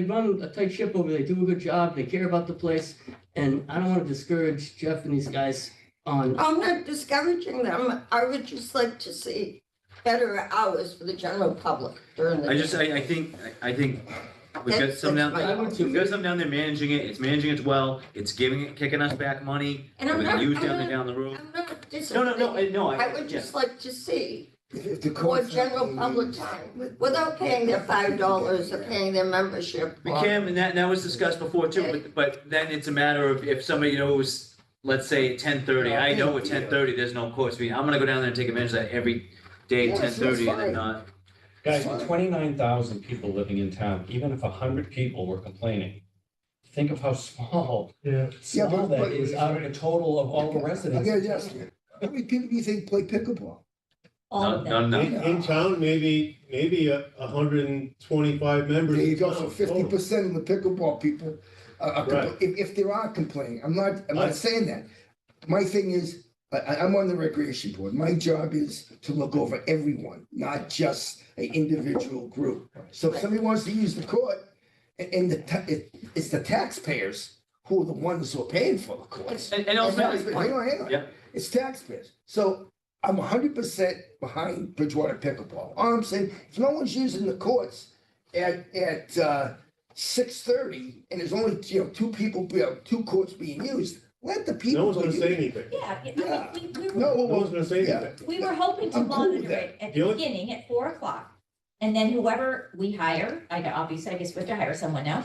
run a tight ship over there, they do a good job, they care about the place. And I don't want to discourage Jeff and these guys on, I'm not discouraging them. I would just like to see better hours for the general public during the. I think we've got some down, I would too. we've got some down there managing it, it's managing it well, it's kicking us back money. And We're I'm gonna not, use I'm down there not, down the road. I'm not No, I would just like to see If the more court's not general gonna public use- time, without paying their $5 or paying their membership. We or- can, and that was discussed before too, but then it's a matter of if somebody knows, let's say at 10:30, I know at 10:30, there's no course meeting, I'm gonna go down there and take advantage of that every day at Yes, that's 10:30 and then fine. not. Guys, Fine. 29,000 people living in town, even if 100 people were complaining, think of how small but- that but- is out of the total of all the I residents. gotta ask you, how many people do you think play pickleball? All of Not them. enough. In town, maybe 125 members. There you in go, town, so 50% of the pickleball people are Right. if there are complaining, I'm not Right. saying that. My thing is, I'm on the recreation board, my job is to look over everyone, not just an individual group. So if somebody wants to use the court, and it's the taxpayers who are the ones who are paying for the courts. And also, Hang on. Yeah. It's taxpayers. So I'm 100% behind Bridgewater pickleball. All I'm saying, if no one's using the courts at 6:30 and there's only, two people, two courts being used, let the people. No one's gonna use say it. anything. Yeah, Yeah. I mean, we No, were, No one's gonna say Yeah. anything. we were hoping to I'm cool with monitor that. it at The the only- beginning at 4 o'clock. And then whoever we hire, obviously, I guess we have to hire someone now.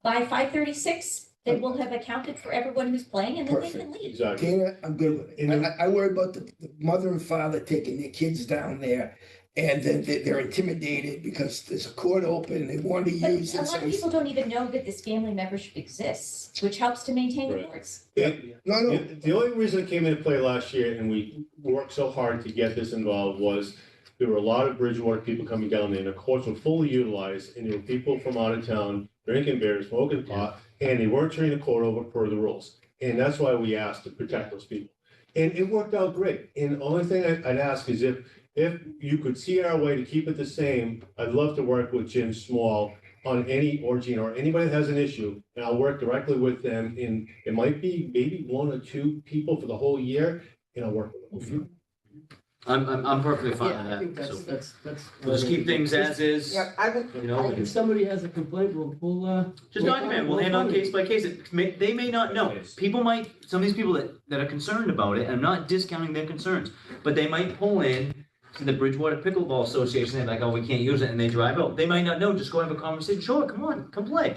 By 5:36, they will have accounted for everyone who's playing and then they can leave. Exactly. Dana, I'm good with it. And then- I worry about the mother and father taking their kids down there and then they're intimidated because there's a court open and they want to But use a it. lot So of it's- people don't even know that this family membership exists, which helps to maintain the Right. courts. No, The only reason it came into play last year and we worked so hard to get this involved was there were a lot of Bridgewater people coming down there and the courts were fully utilized and there were people from out of town drinking beer, smoking pot, and they weren't turning the court over per the rules. And that's why we asked to protect those people. And it worked out great. And the only thing I'd ask is if you could see our way to keep it the same, I'd love to work with Jim Small on any, or Gene, or anybody that has an issue, and I'll work directly with them, and it might be maybe 1 or 2 people for the whole year, and I'll work with them. I'm perfectly fine yeah, I think with that, so that's. we'll just keep things as is, Yeah, I would, you know, If somebody has a complaint, we'll. just document, we'll handle it case by case. They may not know. People might, some of these people that are concerned about it, and I'm not discounting their concerns, but they might pull in to the Bridgewater Pickleball Association, they're like, oh, we can't use it, and they drive out. They might not know, just go have a conversation. Sure, come on, come play.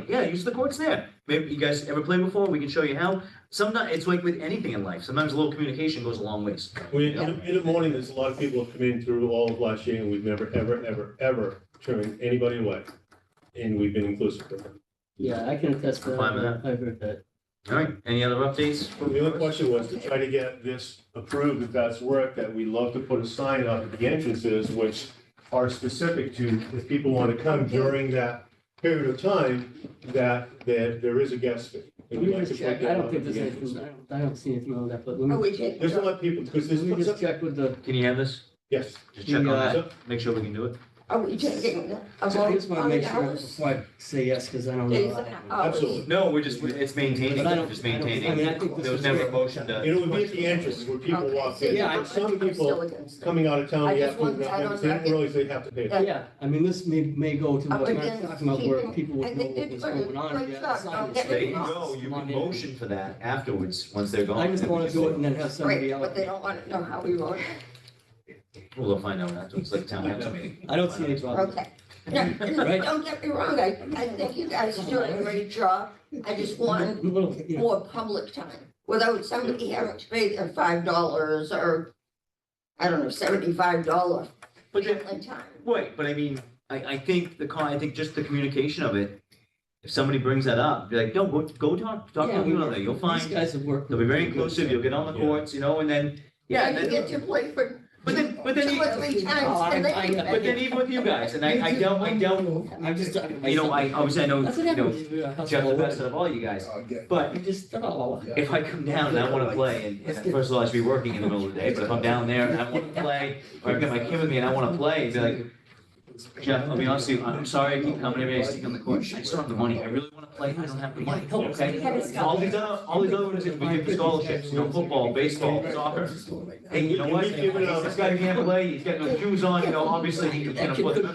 Yeah, use the courts there. Maybe you guys ever played before? We can show you how. sometimes, it's like with anything in life, sometimes a little communication goes a long ways. In the morning, there's a lot of people who have come in through all of last year, and we've never, ever turned anybody away. And we've been inclusive with them. Yeah, I can attest to Fine with that. I agree with that. All right, any other updates? The only question was to try to get this approved, if that's work, that we love to put a sign up at the entrances, which are specific to, if people want to come during that period of time, that there is a guest fee. And We we'd like to just put check, that I up don't think at there's the anything, entrances. I don't see anything on that, but Are let we me, taking? There's a lot of people, because there's, let me just check with the, Can you have this? yes. Just check on The, that, make sure we can do it. Are we taking a I vote just wanna on make the sure hours? before I say yes, because I don't Days know. and hours? Absolutely. No, it's maintaining, But I don't- just I don't- maintaining. I mean, I think this There was is never great. a motion to. And it would be at the entrance where people Okay, walk see, in. Yeah, I'm- But some I'm people still against it. coming out of town, I the just want afternoon, that on they didn't record. realize they have to pay. that. Yeah, I mean, this may go to what we're Again, talking about, where keeping- people I would know think what it's was a going on. great Yeah, job. sign Don't is get There me you wrong. go, you Come on can in. motion for that afterwards, once they're gone. I just wanna do it and then have somebody Great, else. but they don't want to know how we vote. Well, they'll find out afterwards, like town council meeting. I don't see any problem. Okay. No, Right. don't get me wrong, I think you guys are doing a great job. I just want A little, you know, more public time without somebody having to pay their $5 or, I don't know, $75 But then, family time. wait, but I mean, I think I think just the communication of it, if somebody brings that up, be like, no, go talk to yeah, one another, you'll these find, guys have worked. they'll be very inclusive, you'll get on the Yeah. courts, you know, and then, yeah, And you then, get to play for but then, two or three Oh, times. and then but then even with you guys, and I don't, I'm just talking. you know, I obviously I know, That's what you know, happens. if you're a Jeff the household best worker. of all you guys, Okay. but You just, oh, if I come down and I wanna play, and first of all, I should be working in the middle of the day, but if I'm down there and I wanna play, or I've got my kid with me and I wanna play, be like, Jeff, I'll be honest with you, I'm sorry I keep coming every day, I stick on the court, I just don't have the money, I really wanna play, I don't have the money, okay? All these other organizations, we give scholarships, you know, football, baseball, soccer. Hey, you know what, We've given out- this guy can't play, he's got no shoes on, you know, obviously he can afford, no,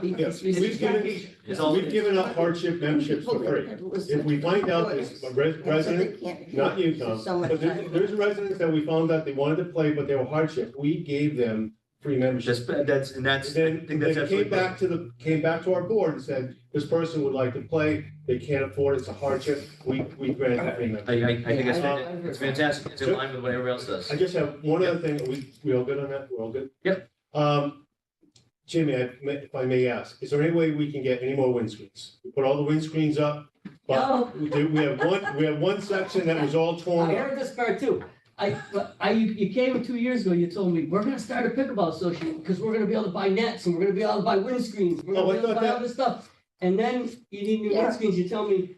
Yeah, it's we've given, it's all. we've given up hardship memberships for free. If we find out there's a resident, not you, Tom, but there's residents that we found out they wanted to play, but they were hardship, we gave them free membership. That's, I And think then that's they absolutely. came back to our board and said, this person would like to play, they can't afford it, it's a hardship, we granted free membership. I think Yeah, it's fantastic, it's in line with what everybody else does. I just have one other thing, we all good on that, we're all good? Yep. Jimmy, if I may ask, is there any way we can get any more windscreens? We put all the windscreens up, but No. we have one section that was all torn I up. heard this part too. You came 2 years ago, you told me, we're gonna start a pickleball association, because we're gonna be able to buy nets, and we're gonna be able to buy windscreens, we're Oh, I gonna be able to thought buy all that- this stuff. And then you need new Yeah. windscreens, you tell me,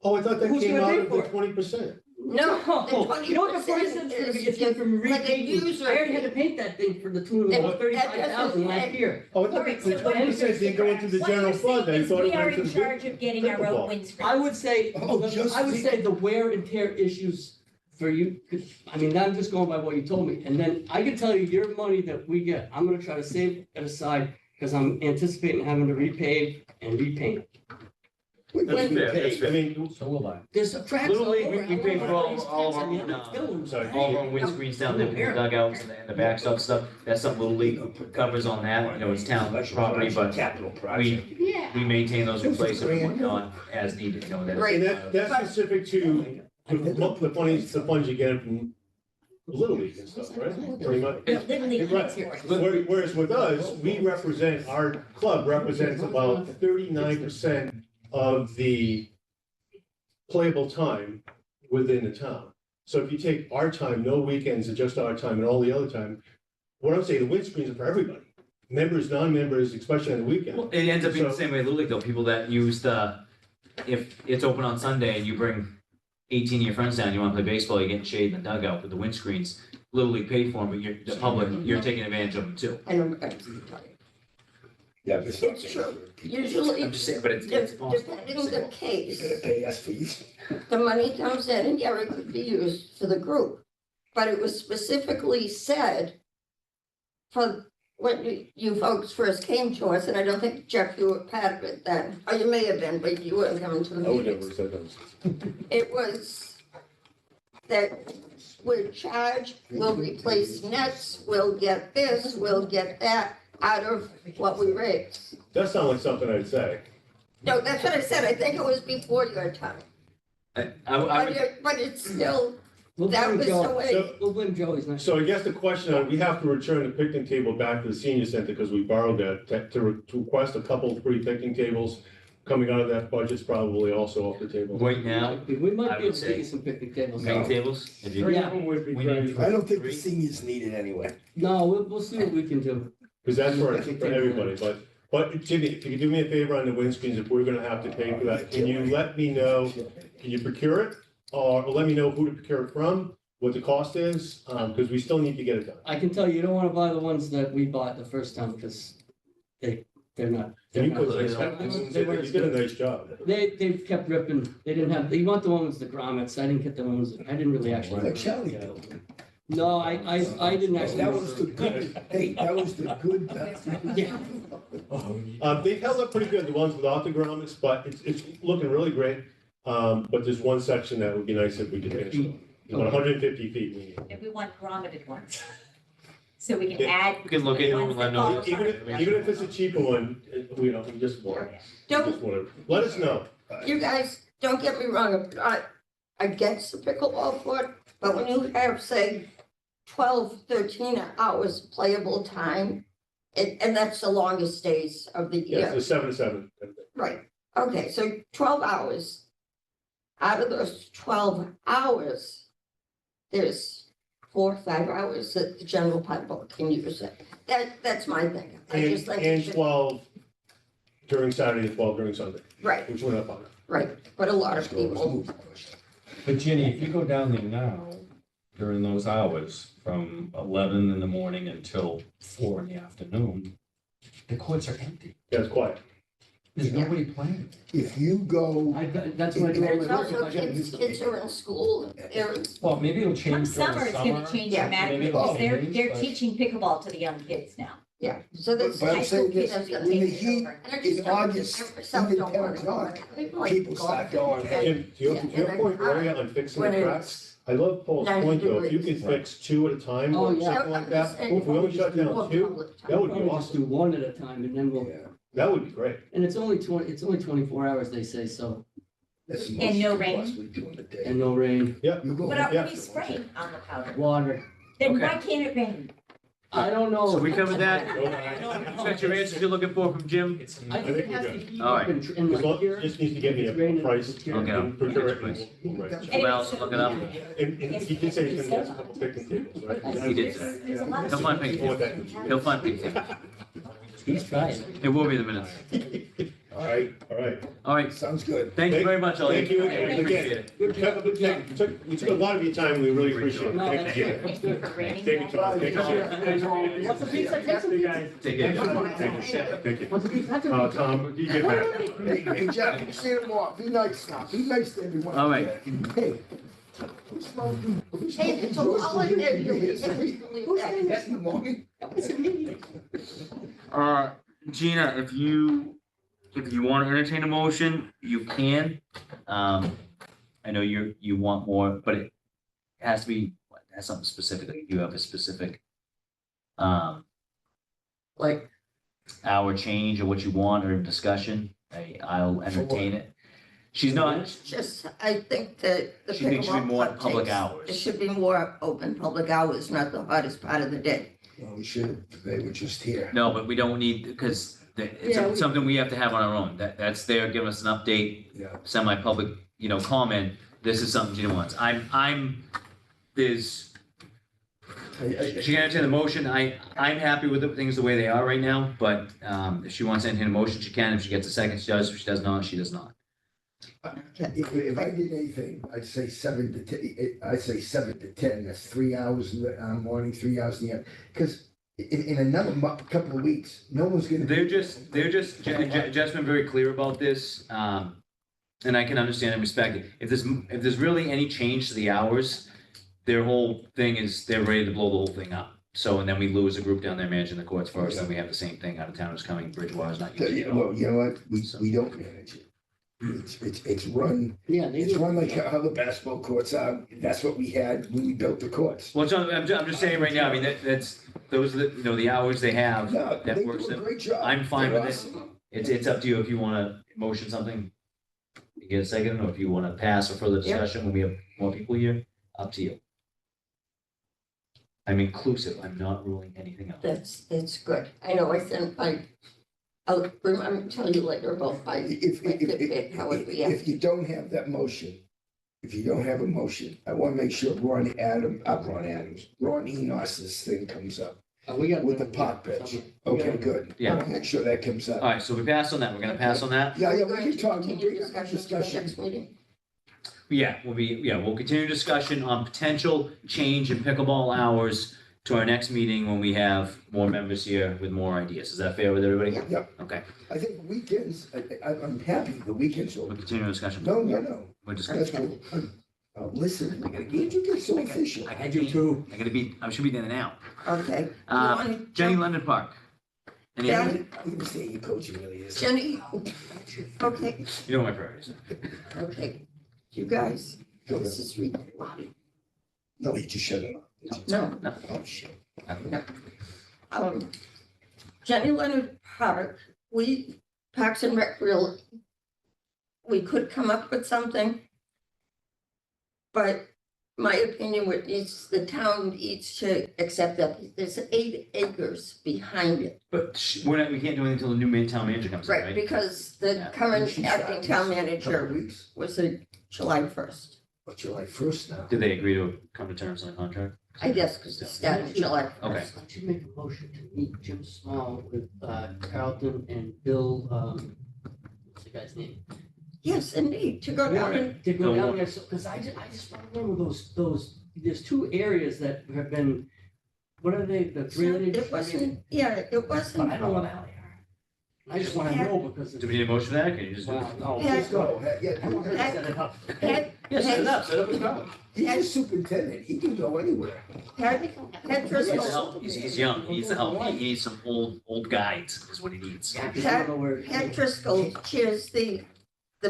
Oh, I thought that Who's came gonna out pay of the for it? 20%. No, the you know what the 20% 40 cents is gonna be, is it's gonna from like a repainting. user I already had to fee. paint that thing for the tune of That- about that 35,000 last doesn't- year. Oh, I thought Alright, so the what 20% didn't go into the What general you're fund, I saying is thought we it are went to in the. charge of getting our pickleball. own windscreen. I would say, Oh, just I would the- say the wear and tear issues for you, 'cause, I mean, I'm just going by what you told me, and then I can tell you your money that we get, I'm gonna try to save it aside, because I'm anticipating having to repave and repaint. That's fair, that's fair. I mean, So will I. There's some cracks Little all League, over. we pay for all of our I mean, own, it's going- sorry. all of our windscreens down there, the dugouts and the backstop stuff, that's something Little League covers on that, you know, it's town property, but we maintain those, replace them and whatnot as needed, you know, that's. Right. and that's specific to the funds you get from Little League and stuff, right? Pretty much. Literally, Right. Whereas with us, our club represents about 39% of the playable time within the town. So if you take our time, no weekends, and just our time and all the other time, what I'm saying, the windscreens are for everybody. Members, non-members, especially on the weekend. Well, it ends up being the So- same way in Little League though, people that use if it's open on Sunday and you bring 18 of your friends down, you wanna play baseball, you're getting shade in the dugout with the windscreens. Little League paid for them, but the public, you're taking advantage of them too. I know, Yeah, but it's it's true. Usually, I'm just saying, but it's possible. depending on the You're case, gonna pay us fees. the money comes in and yeah, it could be used for the group. But it was specifically said for when you folks first came to us, and I don't think, Jeff, you were part of it then, or you may have been, but you weren't coming to the meetings. It was that we'll charge, we'll replace nets, we'll get this, we'll get that out of what we raise. That sounds like something I'd say. No, that's what I said. I think it was before your time. I would, but it's still, We'll that blame was the Joe. way. We'll blame Joe, he's not. So I guess the question, we have to return the picnic table back to the senior center because we borrowed that, to request a couple free picnic tables coming out of that budget's probably also off the table. right now, We might I be would able to get you say some picnic tables. main tables, if you, Yeah. would be We need- I don't think the seniors need it anyway. No, we'll see what we can do. Because that's for Picnic everybody, but Jimmy, if you could do me a favor on the windscreens, if we're gonna have to pay for that, can you let me know, can you procure it? Or let me know who to procure it from, what the cost is, because we still need to get it done. I can tell you, you don't wanna buy the ones that we bought the first time, because they're not. they're You not- did a nice job. They've kept ripping, they didn't have, you want the ones, the grommets, I didn't get the ones, I didn't really actually. Like Charlie built. No, I didn't actually. That was the good, hey, that was the good. Yeah. They've held up pretty good, the ones without the grommets, but it's looking really great. But there's one section that would be nice if we could finish. About 150 feet. we need. And we want grommeted ones. So we can Yeah. add. we can look into it and let know. Even if it's a cheaper one, we just Don't, wanna, let us know. you guys, don't get me wrong, I'm not against the pickleball court, but when you have, say, 12, 13 hours playable time, and that's the longest days of the Yeah, year. it's a 7-7. Right, okay, so 12 hours. Out of those 12 hours, there's 4 or 5 hours that the general public can use it. That's my thing. I just think, it And should- 12 during Saturday and 12 during Sunday, right, which went up on it. right, but a lot of people, But Jenny, if you go down there now, during those hours, from 11 in the morning until 4 in the afternoon, the courts are empty. Yeah, it's quiet. There's Yeah. nobody playing. If you go, That's what I do all there's my work. also if I can- kids are in school, they're, Well, maybe it'll Come change during summer, the it's gonna summer. change Yeah. dramatically, Maybe it'll because they're change, but- teaching pickleball to the young kids now. yeah, so that's. But I'm high school saying this, kids are when the taking it heat over. And I in just don't- August, I myself even don't 10 wanna go. o'clock, I like people golf. start going, hey, And to your Yeah, point, and Gloria, on fixing when the cracks, it's I love Paul's 90 point though, if you degrees. could fix 2 at a time Oh, or yeah. something like that, if we only shut down 2, that would be Probably just do awesome. one at a time, and then we'll, yeah, That would be great. and it's only 24 hours, they say, so, that's the And most no you rain. possibly do in a day. and no rain, You go, But are Yeah. we spraying on the powder? water. Then Okay. why can't it rain? I don't know. So we covered that? No, Is that your answer you're looking for from Jim? I think it has to heat All up right. and As like long, here. just needs to get me It's raining, a price. it's here. Okay. and procure it, Please. and we'll write it. Anyway, Well, so- look it up. And he did say he's gonna get a couple picnic tables, right? He did say. There's a lot of He'll find stuff. pink What tables. that- He'll find pink tables. He's trying. It will be the minutes. All right, all right. All right, sounds good. thank you very much, Elliot. Thank you. I appreciate it. Good job, good job. We took a lot of your time, we really appreciate it. No, Thank that's you. good, that's good. For raining. Thank you, Tom. Thank you. What's the pizza? Take some pizza. Take care. Thank you. What's the pizza? Have some pizza. Tom, you get back. Hey, hey, Jeff, see you tomorrow, be nice now, be nice to everyone. All right. Hey. who's smoking? Who's Hey, smoking it's a law in there, you Who's can't believe saying that. that in the morning? Gina, if you want to entertain a motion, you can. I know you want more, but it has to be, it has something specific, like you have a specific, like hour change or what you want or discussion, I'll entertain it. She's not, Just, I think that the she thinks it should be pickleball more club public takes, it hours. should be more open public hours, not the hottest part of the day. Well, we should, they were just here. No, but we don't need, because it's Yeah, we- something we have to have on our own. That's there, giving us an update, Yeah. semi-public, comment. This is something Gina wants. There's, she can entertain the motion. I'm happy with the things the way they are right now, but, if she wants to entertain a motion, she can. If she gets a second, she does. If she does not, she does not. If I did anything, I'd say 7 to 10, I'd say 7 to 10, that's 3 hours in the morning, 3 hours in the afternoon. Because in another couple of weeks, no one's gonna. They're just, Jeff's been very clear about this, and I can understand and respect it. If there's really any change to the hours, their whole thing is they're ready to blow the whole thing up. So, and then we lose a group down there managing the courts first, and we have the same thing out of towners coming, Bridgewater's not using it at all. Well, you know what, we don't manage it. It's run, Yeah, they it's do. run like how the basketball courts are, that's what we had when we built the courts. Well, John, I'm just saying right now, I mean, those are the hours they have, No, that they works do a them. great job. I'm fine They're with it. awesome. It's up to you if you wanna motion something. You get a second, or if you want to pass for further Yeah. discussion when we have more people here, up to you. I'm inclusive, I'm not ruling anything out. It's good. I know I'll remember, tell you later about my Fitbit, how it If reacts. you don't have that motion, if you don't have a motion, I want to make sure Ron Enos's thing comes up We got. with the pot pitch. Okay, good. Yeah. I want to make sure that comes All up. right, so we passed on that, we're gonna pass on that. Yeah, yeah, We're we going can to talk, we'll continue bring up discussion for the next discussion. meeting. We'll continue discussion on potential change in pickleball hours to our next meeting when we have more members here with more ideas. Is that fair with everybody? Yeah. Yep. Okay, I think weekends, I'm happy the weekends we'll are, continue discussion. no, We're just. that's cool. Listen, you get so official. I I do too. I should be there now. Okay. You Uh, wanna- Jenny London Park. Any, Yeah. other- I'm gonna say your coaching really is. Jenny, okay, you know my priorities. okay. You guys, this is recorded. No, you just shut it off. No. Oh, shit. Jenny Leonard Park, Parks and Rec we could come up with something. But my opinion would the town needs to accept that there's 8 acres behind it. But we can't do anything until the new town manager comes in, Right, right? because the Yeah. current She's acting shot. town Couple manager weeks, was July 1st. but July 1st now. Did they agree to come to terms on the contract? I guess, because it started July 1st. Okay. I should make a motion to meet Jim Small with Carlton and Bill, what's the guy's name? Yes, indeed, to go down and, To go No, down there, because I just want to remember there's 2 areas that have been, what are they, the drainage? it wasn't, yeah, it But wasn't. I don't know what the hell they are. I just want to know because. Do we need a motion for that, or can you just? Wow, no, Yeah. please go. Yeah, I want her to set it up. Had, Yeah, set it up, set up his problem. he's a superintendent, he can go anywhere. had He Driscoll. needs help, he's young, he needs the help, he needs some old guides, is what he needs. Yeah, 'cause I don't know where. Pat Driscoll chairs the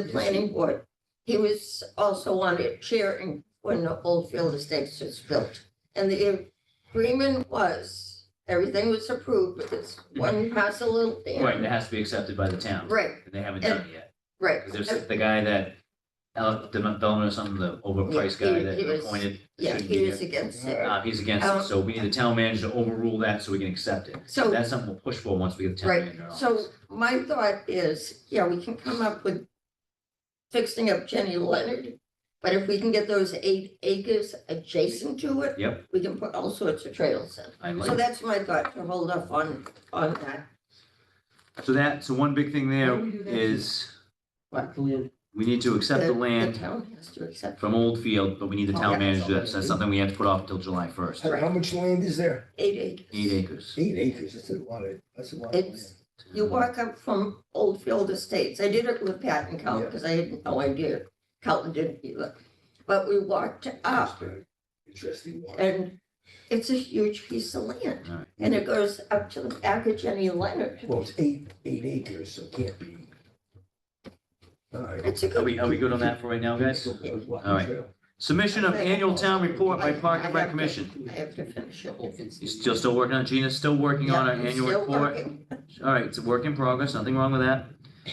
planning board. He was also on it chairing when the Oldfield Estates was built. And the agreement was, everything was approved, but this one parcel of Right, land. it has to be accepted by the town, Right, and they haven't done it yet. right. 'Cause there's the guy that, Delmer or something, the overpriced Yeah, guy he that was- appointed. Yeah, shouldn't be he was here. against it. He's against it, so we need the town manager to overrule that so we can accept it. So, That's something we'll push for once we get the town right, manager. in so office. my thought is, yeah, we can come up with fixing up Jenny Leonard. But if we can get those 8 acres adjacent to it. Yep. We can put all sorts of trails in. I So like, that's my thought, to hold up on that. so one big thing there How do we do that? is, Luckily, we need to accept the land town has to accept. from Oldfield, but we need the Oh, town yeah. manager, that's something we have to put off until July first. How much land is there? 8 acres. 8 acres. 8 acres, that's a lot of, that's a lot of land. It's, you walk up from Oldfield Estates. I did it with Pat and Carlton Yeah. because I had no idea. Carlton didn't either. But we walked up Interesting one. and it's a huge piece of land. Alright. And it goes up to the back of Jenny Leonard. Well, it's 8 acres, so it can't be. All right. It's a Are good. we good on that for right now, guys? All right. Submission of annual town report by Park and Rec Commission. I have to finish it. You still working on, Gina's still working on our Yeah, I'm annual still report? working. All right, it's a work in progress, nothing wrong with that.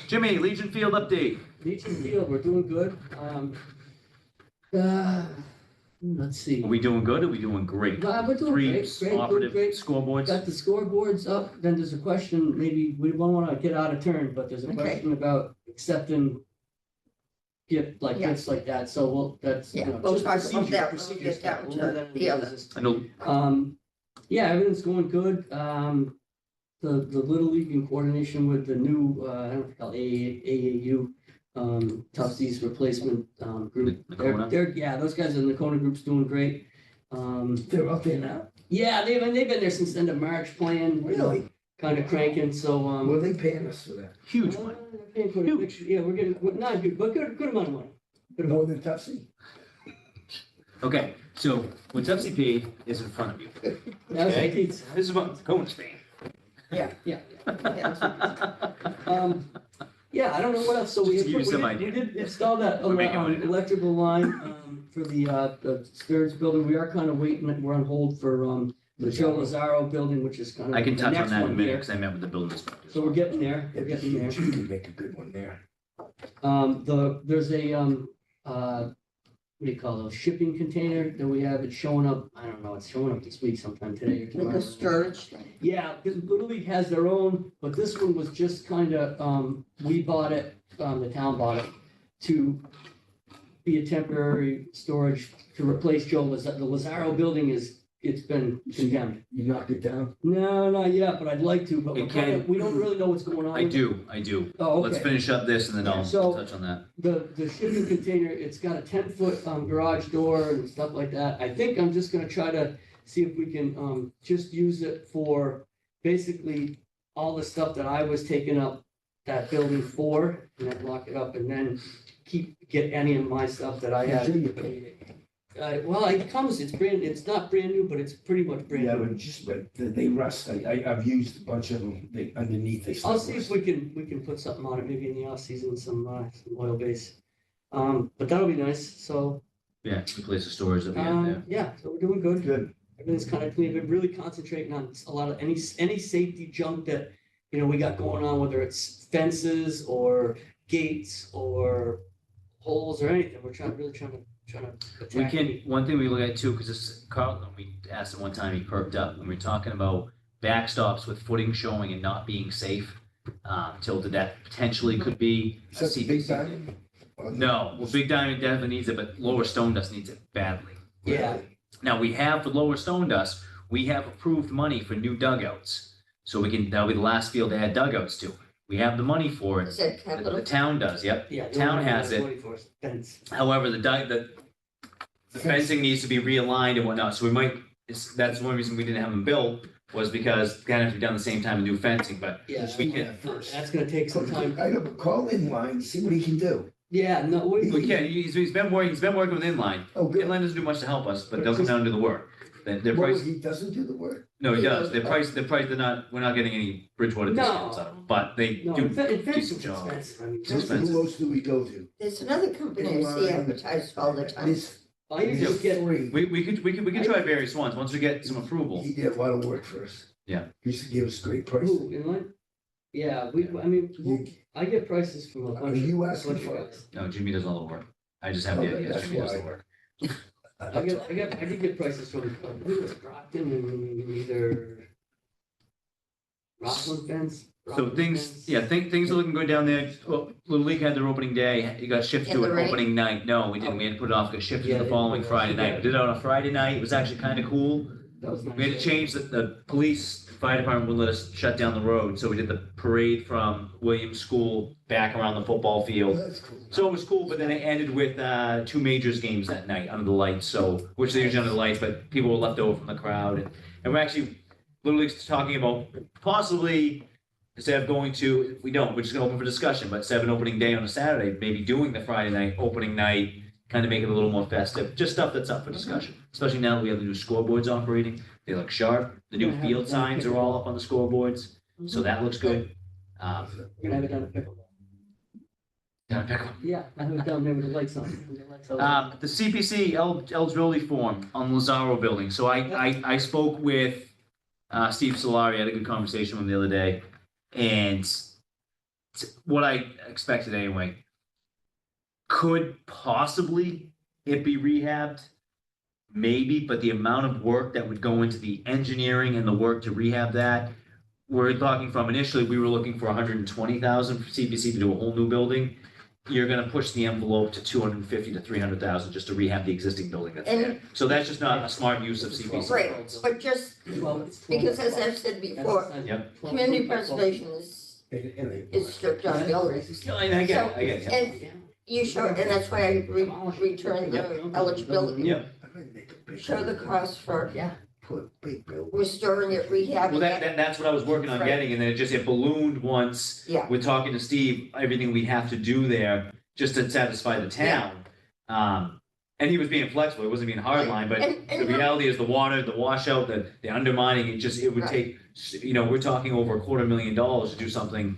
Jimmy, Legion Field update. Legion Field, we're doing good. Let's see. Are we doing good? Or are we doing great? We're doing Three great, operative great. scoreboards. Got the scoreboards up, then there's a question, maybe we don't wanna get out of turn, but there's a Okay. question about accepting gifts Yeah. like that, so that's, you Yeah, know, we'll just talk about procedure, that when we procedure get stuff. down We'll to do that in the other. business. I know, Yeah, everything's going good. The Little League in coordination with the new, I don't know if it's called AAU, Tufts replacement, group. Nakona? Yeah, those guys in the Nakona group's doing great. They're up there now? Yeah, they've been there since the end of March playing, Really? kind of cranking, so, What are they paying us for that? huge one. they're paying for the Huge. picture. Yeah, we're getting, not good, but good amount of money. Good amount. More than Tufts? Okay, so what WCP is in front of you. That's Okay. like it's, This is what Nakona's paying. yeah. Yeah. Yeah, I don't know what else, so we Just to give you some we idea. did install that We're making money now. electrical line, for the Spirits building, we are kind of waiting, we're on hold for, the Joe Lazaro building, which is kind of. I can the touch on next that in a one minute, here. because I met with the building inspector. So we're getting there, we're Yeah, getting there. you could make a good one there. There's a, what do you call those, shipping container that we have, it's showing up, I don't know, it's showing up this week sometime today or Like tomorrow. a storage thing. Yeah, because Little League has their own, but this one was just kind of, we bought it, the town bought it to be a temporary storage to replace the Lazaro building it's been condemned. You knocked it down? No, not yet, but I'd like to, but we don't really know what's going on. I with it. do. Oh, Let's okay. finish up this and then I'll So- touch on that. The shipping container, it's got a 10-foot garage door and stuff like that. I think I'm just gonna try to see if we can just use it for basically all the stuff that I was taking up that building for, and then lock it up and then get any of my stuff that I I'm have. sure you paid it. Well, it's not brand new, but it's pretty much brand Yeah, new. but they rust. I've used a bunch of them. Underneath they. I'll see if we can put something on it, maybe in the off season, some oil base. But that'll be nice, so, Yeah, replace the storage that we have there. yeah, so we're doing good. Good. Everything's kind of clean, but really concentrating on a lot of any safety junk that, we got going on, whether it's fences or gates or holes or anything. We're trying to We attack. can, one thing we look at too, because this, Carl, we asked him one time, he perked up, when we were talking about backstops with footing showing and not being safe, tilted that potentially could be. a Is that the big CPC. diamond? No, well, Big Diamond definitely needs it, but Lower Stone Dust needs it badly. Yeah, Now, we have for Lower Stone Dust, we have approved money for new dugouts. So that'll be the last field to add dugouts to. We have the money for it. Is that The capital? town does, yep. yeah. Town has it. Fence. However, the fencing needs to be realigned and whatnot, so we might, that's one reason we didn't have them built, was because kind of have to be done at the same time and do fencing, but Yeah, we can, that's gonna take some time. I know, but call in line, see what he can do. Yeah, no, we can, he's been working with Inline. Oh, good. Inline doesn't do much to help us, but they'll come down and do the work. Their Well, price, he doesn't do the work. no, he does, their price, they're not, we're not getting any Bridgewater No. discounts out of them, but they No, do. fence is decent job. expensive. I mean, It's expensive. Who else do we go to? There's another company I see advertised all the time. This, I usually get, three. We could try various ones, once we get some approval. He did a lot of work for us. Yeah. He used to give us great who, prices. inline? Yeah, I get prices from a Are bunch of, you bunch asking of for? guys. No, Jimmy does all the work. I just have the Okay, ideas, that's Jimmy does the why. work. I did get prices from, who was it, Brockton and either Rockland Fence. So Rockland things, Fence. yeah, things are looking good down there. Well, Little League had their opening day. It got shifted In to the an rain? opening night. No, we didn't. We had to put it off. It got shifted Yeah, to the they following put it off. Friday night. We did it on a Friday night. It was actually kind of cool. That was nice. We had to change the police, fire department wouldn't let us shut down the road. So we did the parade from Williams School back around the football field. That's cool. So it was cool, but then it ended with two majors games that night under the lights. So, which they usually under the lights, but people were left over from the crowd. And we're actually, Little League's talking about possibly, instead of going to, if we don't, we're just gonna open for discussion, but instead of an opening day on a Saturday, maybe doing the Friday night, opening night, kind of make it a little more festive, just stuff that's up for discussion. Especially now that we have the new scoreboards operating, they look sharp, the new Yeah, have field it signs are all up on the scoreboards, so that looks good. We're gonna have it down at Pickleball. Down at Peckham. Yeah, I have it down there with the lights on. With the lights on. The CPC eligibility form on Lazaro building, so I spoke with Steve Solari, I had a good conversation with him the other day, and what I expected anyway, could possibly it be rehabbed? Maybe, but the amount of work that would go into the engineering and the work to rehab that, we're talking from initially, we were looking for 120,000 for CPC to do a whole new building. You're gonna push the envelope to 250 to 300,000 just to rehab the existing building that's there. And- So that's just not a smart use of CPC. Right, but just because as I've said before, Yep. community preservation is strict on buildings. I get it, I get it. And you show, and that's why I returned the eligibility. Yep. Show the cost for Put big bill. restoring it, Well, rehabbing it. that's what I was working on Right. getting, and then it ballooned once. Yeah. We're talking to Steve, everything we'd have to do there just to satisfy the town. And he was being flexible, he wasn't being hardline, but And- the reality is the water, the washout, the undermining, it would Right. take, we're talking over $250,000 to do something.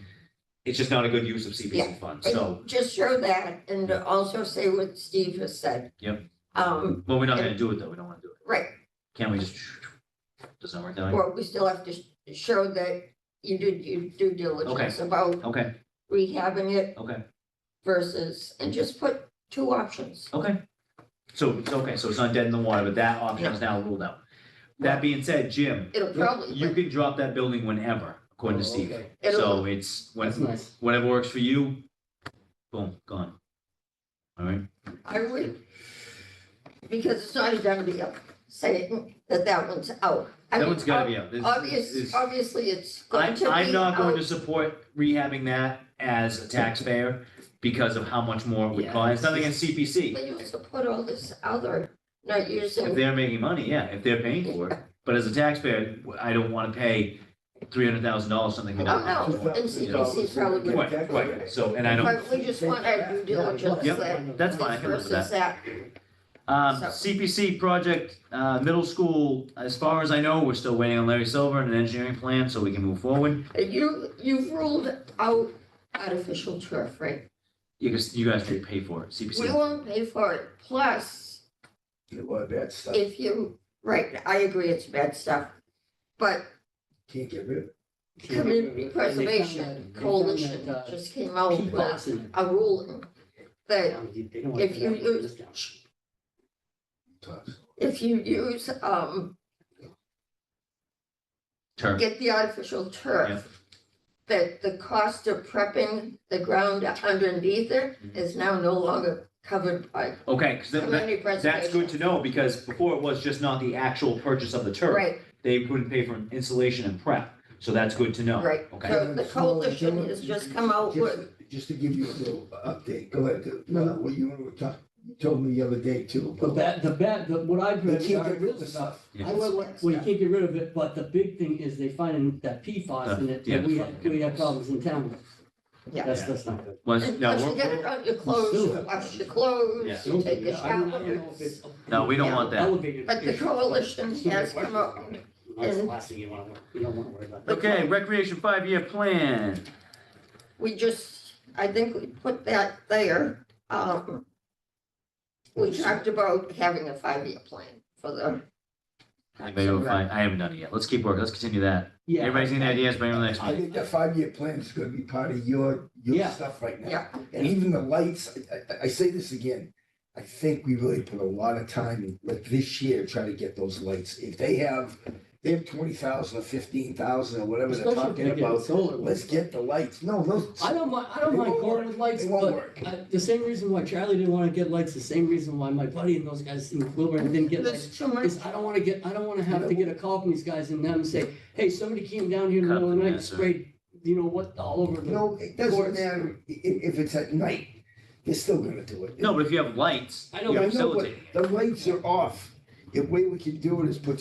It's just not a good use of CPC Yeah. funds, so, And just show that and also say what Steve has said. Yep. Um, well, we're not gonna do it though, we don't wanna do it. right, Can't we just, doesn't work that way? or we still have to show that you did your due diligence about Okay, rehabbing it. okay. versus, and just put two options. Okay. So, so it's not dead in the water, but that option is now ruled out. That being said, Jim, It'll probably, you can drop that building whenever, according to Steve. Okay, So it's that's when, nice. whatever works for you, boom, gone. All right, I would, because it's not a done deal, saying that that one's out. I that mean, one's gotta be out. Obviously, it's going to be I'm not going to out. support rehabbing that as a taxpayer because of how much more it would Yeah. cost. It's nothing against CPC. But you also put all this other, not If using, they're making money, yeah, if they're paying for it. But as a taxpayer, I don't wanna pay $300,000 something. we don't- oh, no, and CPC probably would. Right, so, and I don't, But we just want our due diligence Yep, that that's fine, I can live with versus that. that. CPC project, middle school, as far as I know, we're still waiting on Larry Silver and an engineering plan, so we can move forward. You've ruled out artificial turf, right? You guys did pay for it, We CPC. won't pay for it, plus, Well, that stuff, if you, right, I agree, it's bad stuff. But can't get rid of it. Community Preservation Coalition just came out with PFAS in it. a ruling that They don't want if to you put that use- discount. if you use, Turf, get the artificial turf, that the cost of prepping the ground underneath it is now no longer covered by okay, cause community preservation. that's good to know, because before it was just not the actual purchase of the turf. Right, They couldn't pay for installation and prep, so that's good to know. right. Okay, So the coalition has just come out with, Just to give you a little update, go ahead, what you want to talk, you told me the other day too. What I've They read. can't get rid of the stuff. Yeah. Well, you can't get rid of it, but the big thing is they find that PFAS in it, Yeah, that the we have problems in town with. Yeah. That's not good. was, and no, plus you get it on your clothes, you wash your clothes, Yeah. you take a I don't shower. know if it's- No, we don't want that. Elevated But the issue. coalition has come up, That's the last thing you don't wanna worry about. okay, recreation 5-year plan. we just, I think we put that there. We talked about having a 5-year plan for the. Anybody go find, I haven't done it yet, let's keep working, let's continue that. Yeah. Everybody's any ideas, bring them next I week. think that 5-year plan is gonna be part of your Yeah. stuff right now. Yeah. And even the lights, I say this again, I think we really put a lot of time, in, like this year, trying to get those lights. If they have 20,000 or 15,000 or whatever they're Especially if talking they get about, solar. let's get the lights. No, those. I don't They mind won't going work. with lights, They won't but work. the same reason why Charlie didn't wanna get lights, the same reason why my buddy and those guys in Wilburn didn't get lights. There's too much, Is I don't wanna have to get a call from these guys and them say, hey, somebody came down here in the middle of the night and sprayed, what, all over the. No, it doesn't courts. matter if it's at night, they're still gonna do it. No, but if you have lights, I know, you're I know, but facilitating. the lights are off. The way we can do it is put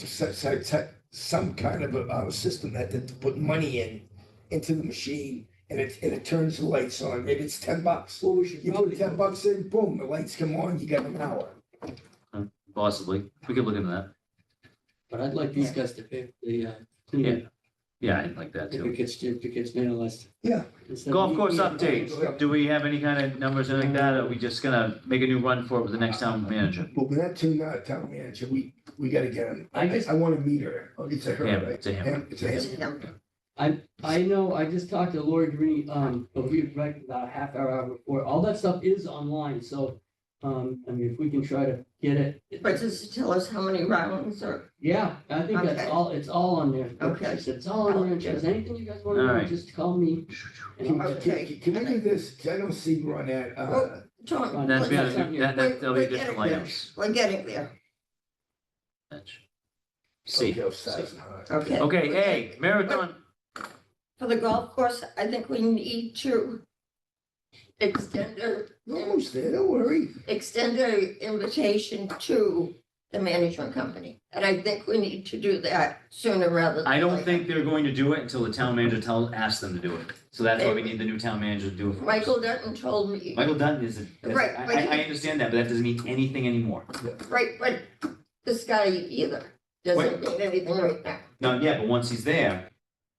some kind of a system that to put money into the machine and it turns the lights on. Maybe it's $10. Well, we should You probably. put $10 in, boom, the lights come on, you got an hour. Possibly, we could look into that. But I'd like these guys to pay for the, cleaning, Yeah, I'd like that if too. it gets analyzed. Yeah. Instead of Golf me- course me- updates, do we have any kind of numbers or anything like that, or are we just gonna make a new run for it with the next town manager? But with that town manager, we gotta get him. I just- I wanna meet her. Oh, it's a her, Him, right? it's a him. It's a it's him. him. I know, I just talked to Lori Green, right about a half hour before, all that stuff is online, so, if we can try to get it. But does it tell us how many rounds or, Yeah, I think that's Okay. it's all on there. Okay. She said, it's all on there, and she says, anything you guys wanna know, Alright. just call me. Okay. Can we do this? 'Cause I don't see you on that, Tom? That's, let's- that'll be We're additional getting items. We're getting there, See. okay, Sassenhart. okay. Okay, hey, marathon, For the golf course, I think we need to extend a, Almost there, don't worry. extend a invitation to the management company. And I think we need to do that sooner rather than. I don't later. think they're going to do it until the town manager asks them to do it. So that's why we need the new town manager to do it for us. Michael Dutton told me, Michael Dunn is, Right, but he- I understand that, but that doesn't mean anything anymore. right, but this guy either doesn't mean anything right now. Not yet, but once he's there,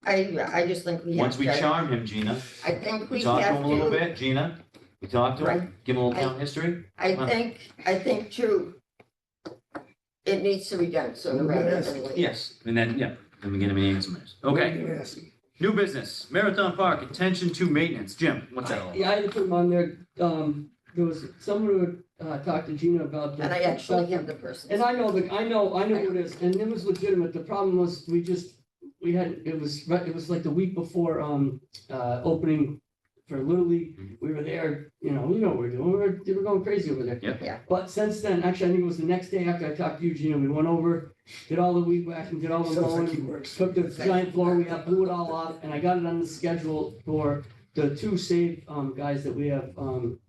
I just think we have once we to, charm him, Gina, I think we we talk to have him a little to, bit, Gina, we talk to him, give him a little town history. I think too, it needs to be done sooner rather than later. Yes, and then, yeah, then we get him in some minutes. Okay, You're gonna ask me. New business, Marathon Park, attention to maintenance. Jim, what's that all about? Yeah, I had to put them on there. There was someone who talked to Gina about that. And I actually have the person. And I know who it is, and it was legitimate. The problem was it was like the week before, opening for Little League. We were there, you know what we're doing. We were going crazy over there. Yep. Yeah. But since then, actually, I think it was the next day after I talked to you, Gina, we went over, did all the weed whacking, did all the Sounds like he mowing, works. took the giant blower we have, blew it all off, and I got it on the schedule for the two save, guys that we have,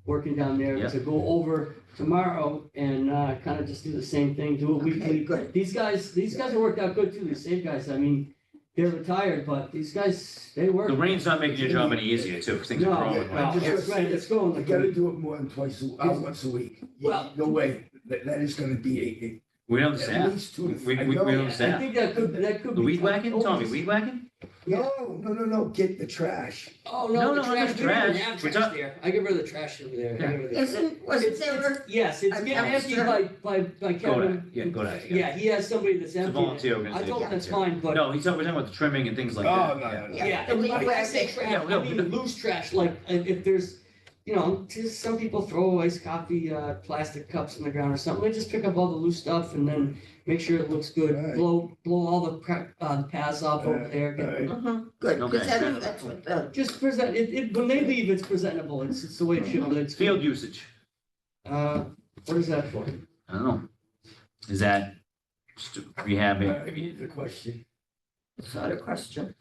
working down there Yeah. to go over tomorrow and, kind of just do the same thing, do a Okay, weekly. good. These guys have worked out good too, these save guys. I mean, they're retired, but these guys, they work. The rain's not making your job any easier too, because things are growing. No, right? it's right, it's going I like. gotta do it more than once a week. Well- No way, that is gonna be We don't at staff. least 2 to We 3. don't I staff. think that could be. The weed whacking, tough. Tommy, weed whacking? No, get the trash. Oh, No, no, no, the trash, not we don't even trash. have We're trash talk- there. I get rid of the trash over there. I get rid of the- Wasn't It's- there, Yes, it's I'm getting emptied sure. by Go Kevin. to, go to. Yeah, he has somebody that's It's a emptying it. volunteer I organization. told him that's fine, but. No, we're talking about the trimming and things like Oh, that. no, Yeah. no, no. Yeah, The and weed when I say whacking. trash, Yeah, no, I mean loose trash, like if there's, just some people throw iced coffee, plastic cups in the ground or something, they just pick up all the loose stuff and then make sure it looks good, Right. blow all the paths off over there. get- Right. good, Okay. because that's what the, Just present, when they leave, it's presentable, it's the way it should, but it's. Field usage, What is that for? I don't know. Is that just rehabbing? Maybe the question. it's not a question.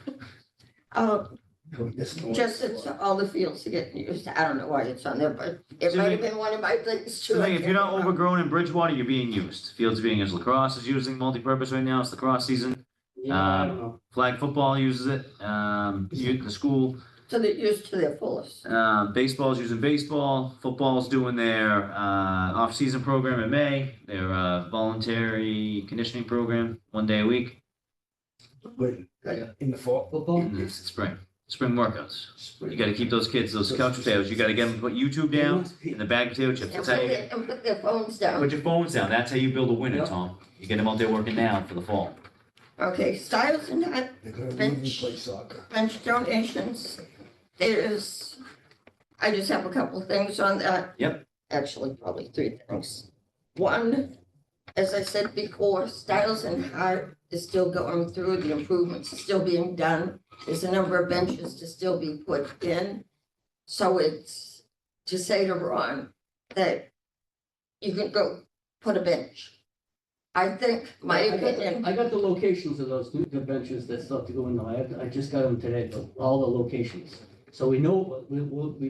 Just it's all the fields are getting used, I don't know why it's on there, but it So might they- have been one of my things too. So I if you're can't not remember. overgrown in Bridgewater, you're being used. Fields are being used. Lacrosse is using multi-purpose right now. It's lacrosse season. Yeah, I don't know. Flag football uses it. The school. So they're used to their fullest. Baseball's using baseball. Football's doing their off-season program in May. Their voluntary conditioning program, 1 day a week. But in the fall. Football? And it's spring workouts. You got to keep those kids, those couch potatoes. You got to get them to put YouTube down and the bag potato chips. And That's how you put their phones down. put your phones down. That's how you build a winner, Yep. Tom. You get them out there working now for the fall. Okay, Styles and Hunt They're gonna Bench. play soccer. bench donations. I just have a couple things on that. Yep. Actually, probably 3 things. One, as I said before, Styles and Hart is still going through, the improvements are still being done. There's a number of benches to still be put in. So it's to say to Ron that you can go put a bench. I think, my opinion, I got the locations of those, the benches that still have to go in though. I just got them today, all the locations. So we know, we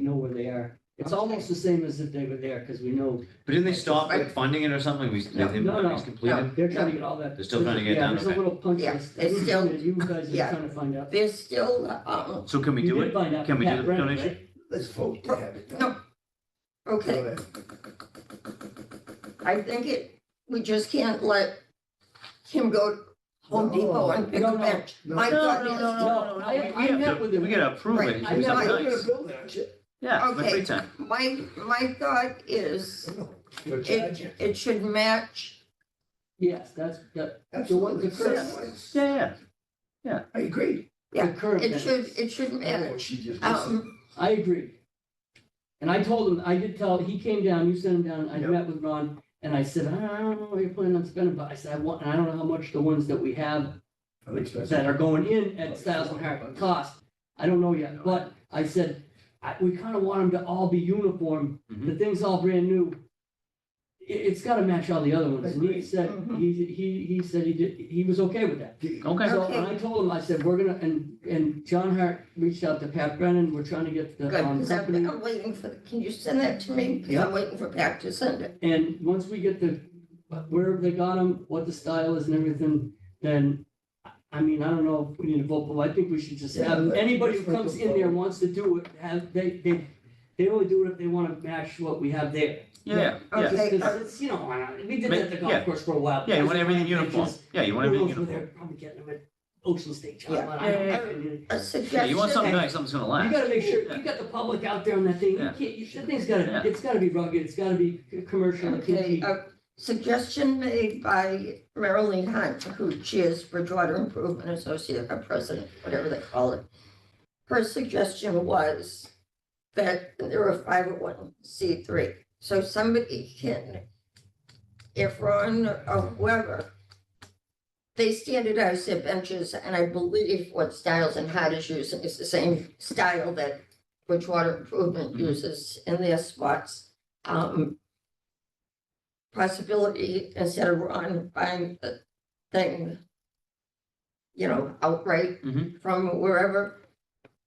know where they are. It's almost the same as if they were there, because we know, But didn't they stop like funding it or something? No. It's completed. they're trying to get all that. They're still trying to get Yeah, done, there's a okay. little punch Yeah, list. it's still- You guys are yeah. trying to find out. there's still, So can we You do did it? find out Can we from do Pat the Brennan, donation? Let's vote to have it done. no. Okay, Go ahead. I think we just can't let him go to Home Depot and pick No, a no, bench. no. My No, thought no, is- no, no, no, no. I met with him. We gotta approve it. Right. It's I know, something I You're nice. gonna build it, aren't you? Yeah, for Okay. free time. My thought is You're charging. it should match, Yes, that's, the one, Absolutely. the current, Yeah. I agree. the current. it bench. should Oh, match. she just. I agree. And I told him, I did tell, he came down, you sent him down, I Yep. met with Ron, and I said, I don't know what you're planning on spending, but I said, and I don't know how much the ones that we have that are going in at Styles and Hart cost. I don't know yet, but I said, we kind of want them to all be uniform, Mhm. the thing's all brand new. It's gotta match all the other ones, and he said, Mhm. he said he was okay with that. Okay. So, Okay. and I told him, I said, we're gonna, and John Hart reached out to Pat Brennan, we're trying to get the, Good, because company. I'm waiting for, can you send that to me? Because I'm waiting for Pat to send it. And once we get the, where they got them, what the style is and everything, then, I mean, I don't know if we need to vote, but I think we should just have, anybody who comes in there wants to do it, they only do it if they wanna match what we have there. Yeah, yeah. Okay. Just 'cause it's, why not? We did that at the Yeah. golf course for a while. Yeah, you want everything Benches, uniform. Yeah, you want who everything knows where uniform. They're probably getting them at Ocean State, John, Yeah. I don't know. A Yeah, suggestion. you want something nice, something's gonna You last. gotta make sure, you got the public out there on that thing, you Yeah. can't, that thing's gotta, Yeah. it's gotta be rugged, it's gotta be commercial, it can't Okay, be. a suggestion made by Marilyn Hunt, who chairs Bridgewater Improvement Associate, or president, whatever they call it. her suggestion was that they're a 501c3. So somebody can, if Ron or whoever, they standardize their benches, and I believe what Stiles and Hart is using is the same style that Bridgewater Improvement uses in their spots. Possibility, instead of Ron buying the thing, you know, outright Mhm. from wherever,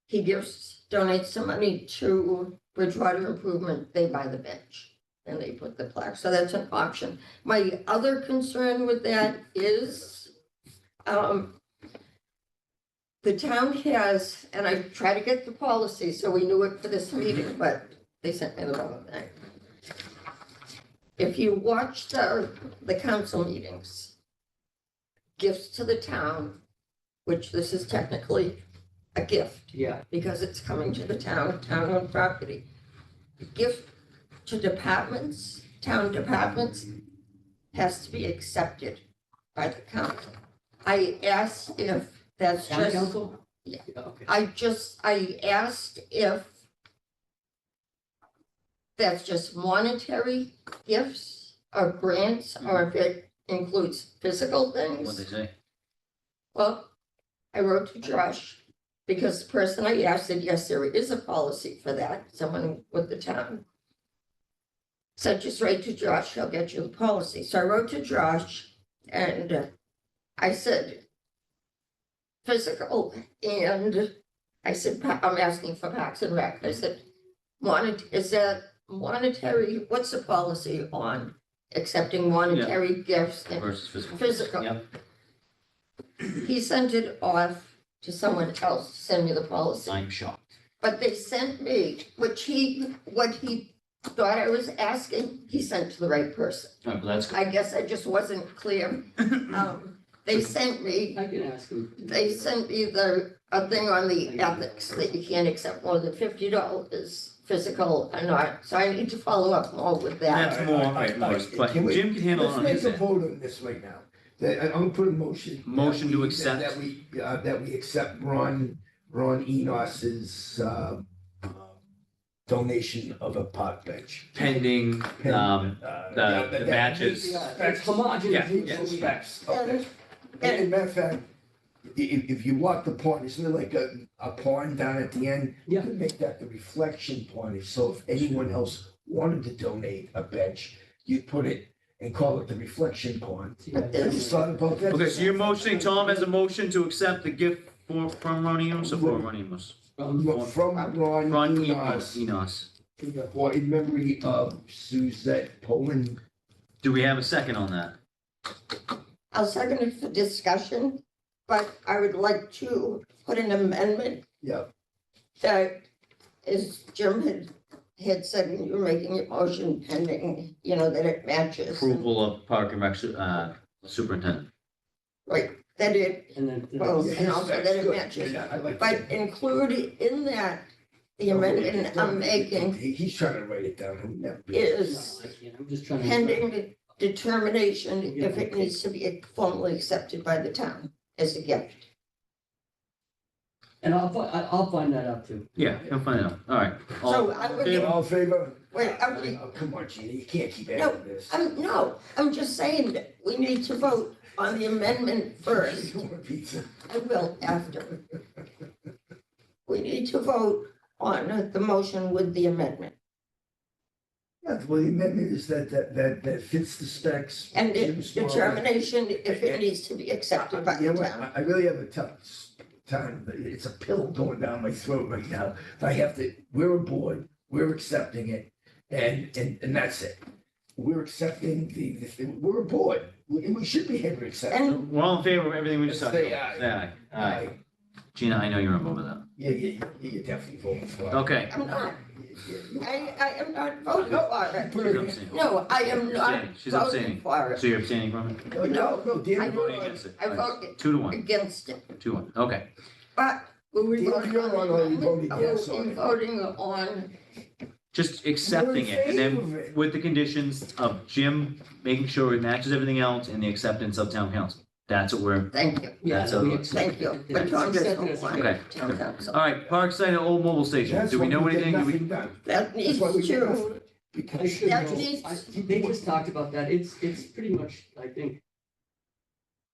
he donates some money to Bridgewater Improvement, they buy the bench, and they put the plaque, so that's an option. My other concern with that is, the town has, and I try to get the policy, so we knew it for this meeting, but they sent me the wrong thing. If you watch the council meetings, gifts to the town, which this is technically a gift, Yeah, because it's coming to the town-owned property. The gift to departments, town departments, has to be accepted by the council. I asked if that's town just, council? Yeah. Okay. I asked if that's just monetary gifts or grants, or if it includes physical What'd they things. say? Well, I wrote to Josh, because the person I asked said, yes, there is a policy for that, someone with the town. Said, just write to Josh, he'll get you the policy. So I wrote to Josh, and I said, physical, and I said, I'm asking for Parks and Rec. I said, is that monetary, what's the policy on accepting monetary gifts and Versus physical. physical? Yep. He sent it off to someone else to send me the policy. I'm shocked. But they sent me, what he thought I was asking, he sent to the right person. Oh, but that's good. I guess I just wasn't clear. They sent me I can ask him. a thing on the ethics, that you can't accept more than $50 physical or not, so I need to follow up more with that. That's more, right, more, but Can we- Jim can handle it on his Let's make a end. vote on this right now. I'm gonna put a motion. that Motion to we- accept. That we accept Ron Enos's, donation of a park bench. Pending, the matches. It's homogeneous. Yeah, Specs, okay. And matter of fact, if you walk the pond, isn't there like a pond down at the end? You Yeah. could make that the reflection pond, so if anyone else wanted to donate a bench, you'd put it and call it the reflection pond. Have you thought about that? Okay, so you're motioning, Tom has a motion to accept the gift from Ron Enos or for Ron Enos? From Ron Ron Enos, Enos. or in memory of Suzette Poland. Do we have a second on that? I'll second it for discussion, but I would like to put an amendment Yeah, that, as Jim had said when you were making your motion pending, you know, that it matches. Approval of Park and Rec, superintendent. Right, that it, And then. Well, Yeah, and also that's that it good. matches. Yeah, I like but that. include in that, the amendment I'm making He's trying to write it down. He'll never be- is No, I can't. I'm just trying to. pending determination if it needs to be formally accepted by the town as a gift. And I'll find that out too. Yeah, he'll find out. All right. All So in I would, favor? All in favor? Wait, Oh, come on, Gina, you can't keep adding this. no, I'm just saying that we need to vote on the amendment first. You want pizza? I will after. We need to vote on the motion with the amendment. Yeah, well, the amendment is that fits the specs. And Jim's small. determination if it needs to be accepted by You know the what, town. I really have a tough time, it's a pill going down my throat right now. I have to, we're a board, we're accepting it, and that's it. We're accepting we're a board, we should be able to accept it. And We're all in favor of everything we just talked Say about. aye. Say aye. Aye. Gina, I know you're on board with that. Yeah, you're definitely voting for it. Okay. I'm not, I am not voting for it. She's abstaining. No, I am not Abstaining. She's voting abstaining. for So it. you're abstaining from it? No, I Dan, Voting voted, against it. I All right. voted 2-1. against it, 2-1. Okay. but will we You're vote on on or you voted the yes amendment? on I will it? be voting on, Just accepting it and We're in favor of then it. with the conditions of Jim making sure it matches everything else and the acceptance of town council. That's what we're, Thank you, Yeah, That's we a- accept thank you. it. But Tom Accept it doesn't as a want given. Okay. town council. all right, Parkside and Old Mobile Station, That's do we why know get anything? Do we- nothing done. That That's why we needs get to, nothing. I Because should that know. needs- They just talked about that. It's pretty much, I think,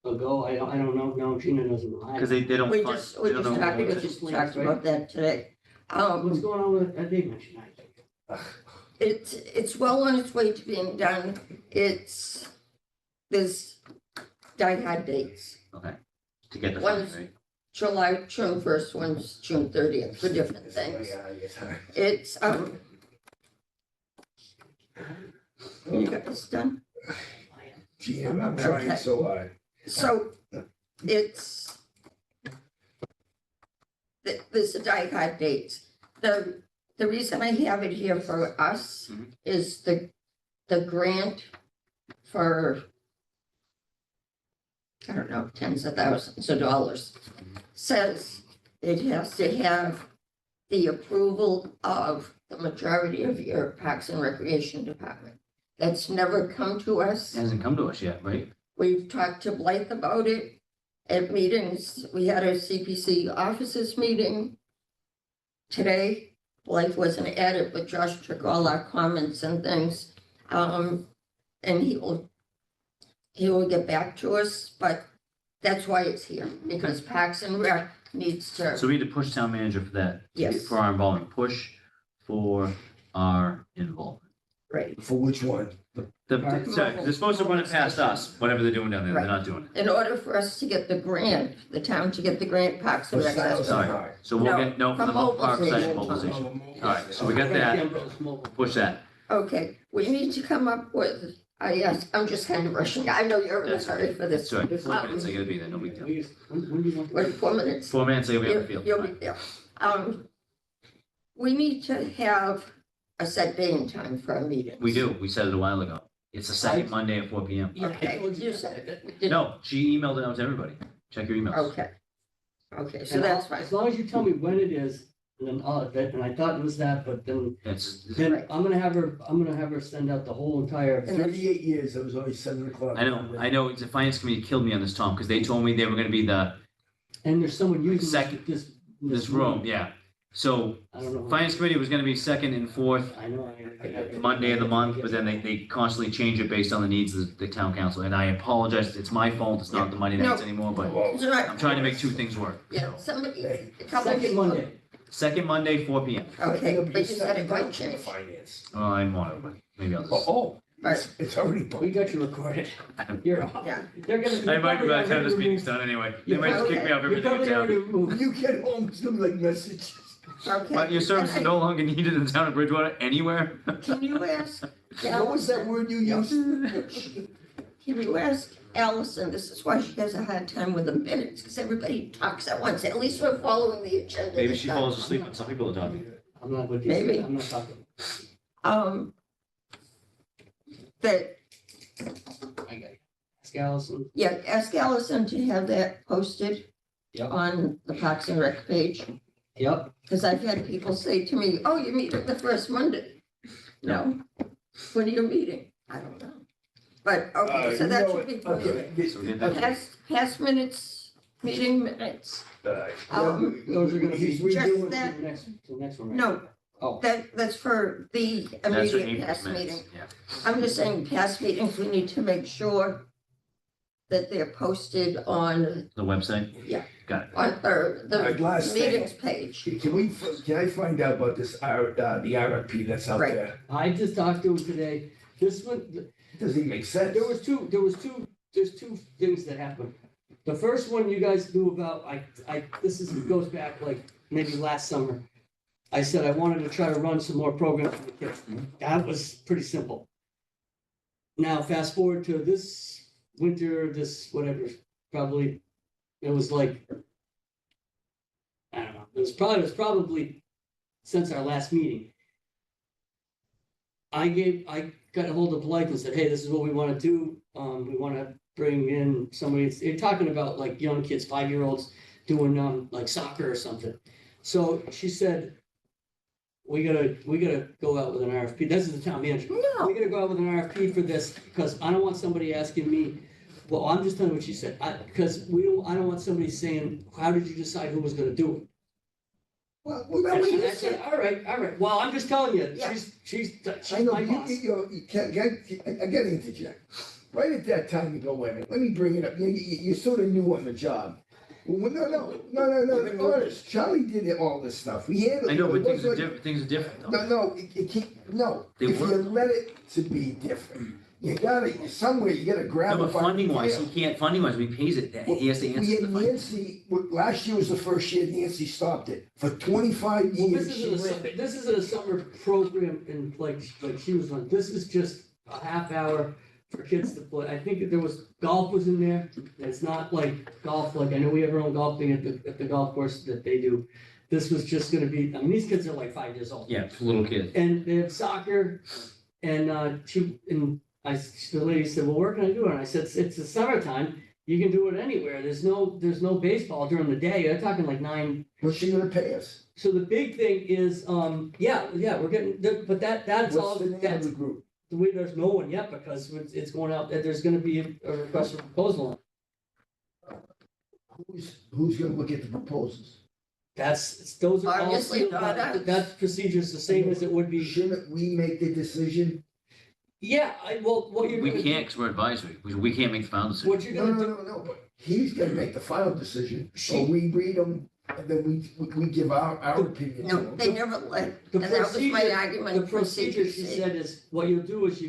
ago. I don't know. No, Gina doesn't know. Cause they don't. we fund- just, they we don't just know- talked, we what- just talked about that today. What's going on with, they mentioned, I think. It's well on its way to being done. There's die-hard dates. Okay, to get the One's- funding, right? July, June first, one's June 30th for different things. It's, you got this done? Gee, I'm trying so hard. So it's, there's a die-hard dates. The reason I have it here for us Mhm. is the grant for, I don't know, tens of thousands of dollars, says it has to have the approval of the majority of your Parks and Recreation Department. That's never come to us. It hasn't come to us yet, right? We've talked to Blythe about it at meetings. We had a CPC officers meeting today. Blythe wasn't at it, but Josh took all our comments and things. And he will get back to us, but that's why it's here, because Parks and Rec needs to, So we need to push town manager for that. Yes. For our involvement, push for our involvement. right, For which one? Sorry, 'cause they're supposed to run it past us, whatever they're doing down there, they're not doing it. in order for us to get the grant, the town to get the grant, Parks and For Rec. has Styles to- and Sorry. Hart. So we'll No, get, no, for the from mobile park side station. mobilization. All right, so we got that. Push that. Okay, we need to come up with, I'm just kind of rushing. I know you're in a That's hurry for this. That's right, 4 minutes, I gotta be there, no big deal. When do you want? Wait, 4 minutes. 4 minutes, I gotta be on the You'll field. be there. We need to have a set day and time for our meetings. We do, we said it a while ago. It's the second Monday at 4 P.M. Okay, you said it. Did- No, she emailed it out to everybody. Check your emails. Okay. Okay, so And that's I'll- fine. As long as you tell me when it is, and then and I thought it was that, but then Right. I'm gonna have her send out the whole entire. 38 years, it was always 7 o'clock. I know, the finance committee killed me on this, Tom, because they told me they were gonna be And there's someone using Second- this room, yeah. So I don't know. finance committee was gonna be second and fourth I know. Monday of the month, but then they constantly change it based on the needs of the town council. And I apologize, it's my fault, it's not the Monday nights No. anymore, but It's all right. I'm trying to make two things work. Yeah, so. somebody, a couple Second people. Monday. Second Monday, 4 P.M. Okay, It'll be but you said it might down to the change. Finance. Oh, I want to, but maybe I'll just. Oh, Right. it's already. We got you recorded. You're off. Yeah. They're gonna. I might be by the time this meeting's done anyway. They might just kick me off You're everything in probably town. already removed. When you get home, it's gonna be like messages. Okay. But your service is no longer needed in the town of Bridgewater anywhere? Can you ask What was that Allison, word you used? can you ask Allison, this is why she has a hard time with the minutes, because everybody talks at once, at least we're following the agenda. Maybe this she time. falls asleep when some people are talking. I'm not with you. Maybe. I'm not talking. That, I got it. Ask Allison. yeah, ask Allison to have that posted Yep. on the Parks and Rec page, Yep. because I've had people say to me, oh, you meet at the first Monday. No, when are you meeting? I don't know. But, okay, so that should be posted. So we did that. Past minutes, meeting minutes. Those are gonna be. He's Just redoing. that- The next one, right? No, Oh. that's for the That's what immediate April's past minutes, meeting. yeah. I'm just saying, past meetings, we need to make sure that they're posted on, The website? Yeah. Got it. or the Last thing. meetings page. Can I find out about this, the RFP that's out Right. there? I just talked to him today. This one, It doesn't even make sense. there's two things that happened. The first one you guys knew about, goes back like maybe last summer. I said I wanted to try to run some more programs for the kids. That was pretty simple. Now, fast forward to this winter, this whatever, probably, it was like, I don't know, it was probably since our last meeting. I got a hold of Blythe and said, hey, this is what we want to do. We want to bring in somebody, they're talking about like young kids, 5-year-olds doing like soccer or something. So she said, we gotta go out with an RFP. This is the town manager. No, We gotta go out with an RFP for this because I don't want somebody asking me Well, I'm just telling you what she said, because I don't want somebody saying, how did you decide who was gonna do it? Well, that way And you I said, said, all right, well, I'm just telling you, Yeah. she's I know, my but boss. you can't, I gotta interject. Right at that time, you go, wait a minute, let me bring it up, you sort of new on the job. Well, no, honest, Charlie did all this stuff, we handled. I know, it but things wasn't are like- different, things are different though. No, it can't, no, They if you work. let it to be different, you gotta, somewhere you gotta grab. No, it but by the funding wise, tail. he can't, funding wise, we pays it, that he has to We answer had the funding. Nancy, last year was the first year Nancy stopped it, for 25 Well, years, she ran it. this isn't a summer program and like she was on, this is just a half hour for kids to play. I think that there was, golf was in there, it's not like golf, like I know we have our own golf thing at the golf course that they do. This was just gonna be, I mean, these kids are like 5 years old. Yeah, it's a little kid. And they have soccer, and the lady said, well, where can I do it? And I said, it's the summertime, you can do it anywhere, there's no baseball during the day, they're talking like 9. What's she gonna pay us? So the big thing is, yeah, we're getting, but that's all, What's the name of that's, the group? there's no one yet, because it's going out, that there's gonna be a request for proposal. Who's gonna look at the proposals? Those are all, Obviously not us. that procedure's the same as it would be. Shouldn't we make the decision? Yeah, well, what you're We gonna, can't, because we're advisory, we can't make the final decision. what you're No, gonna no, do. no, but he's gonna make the final decision, She- so we read them, and then we give our opinion to No, them. they never let, The and that was my procedure- argument. The for procedure, she CPC. said, is what you'll do is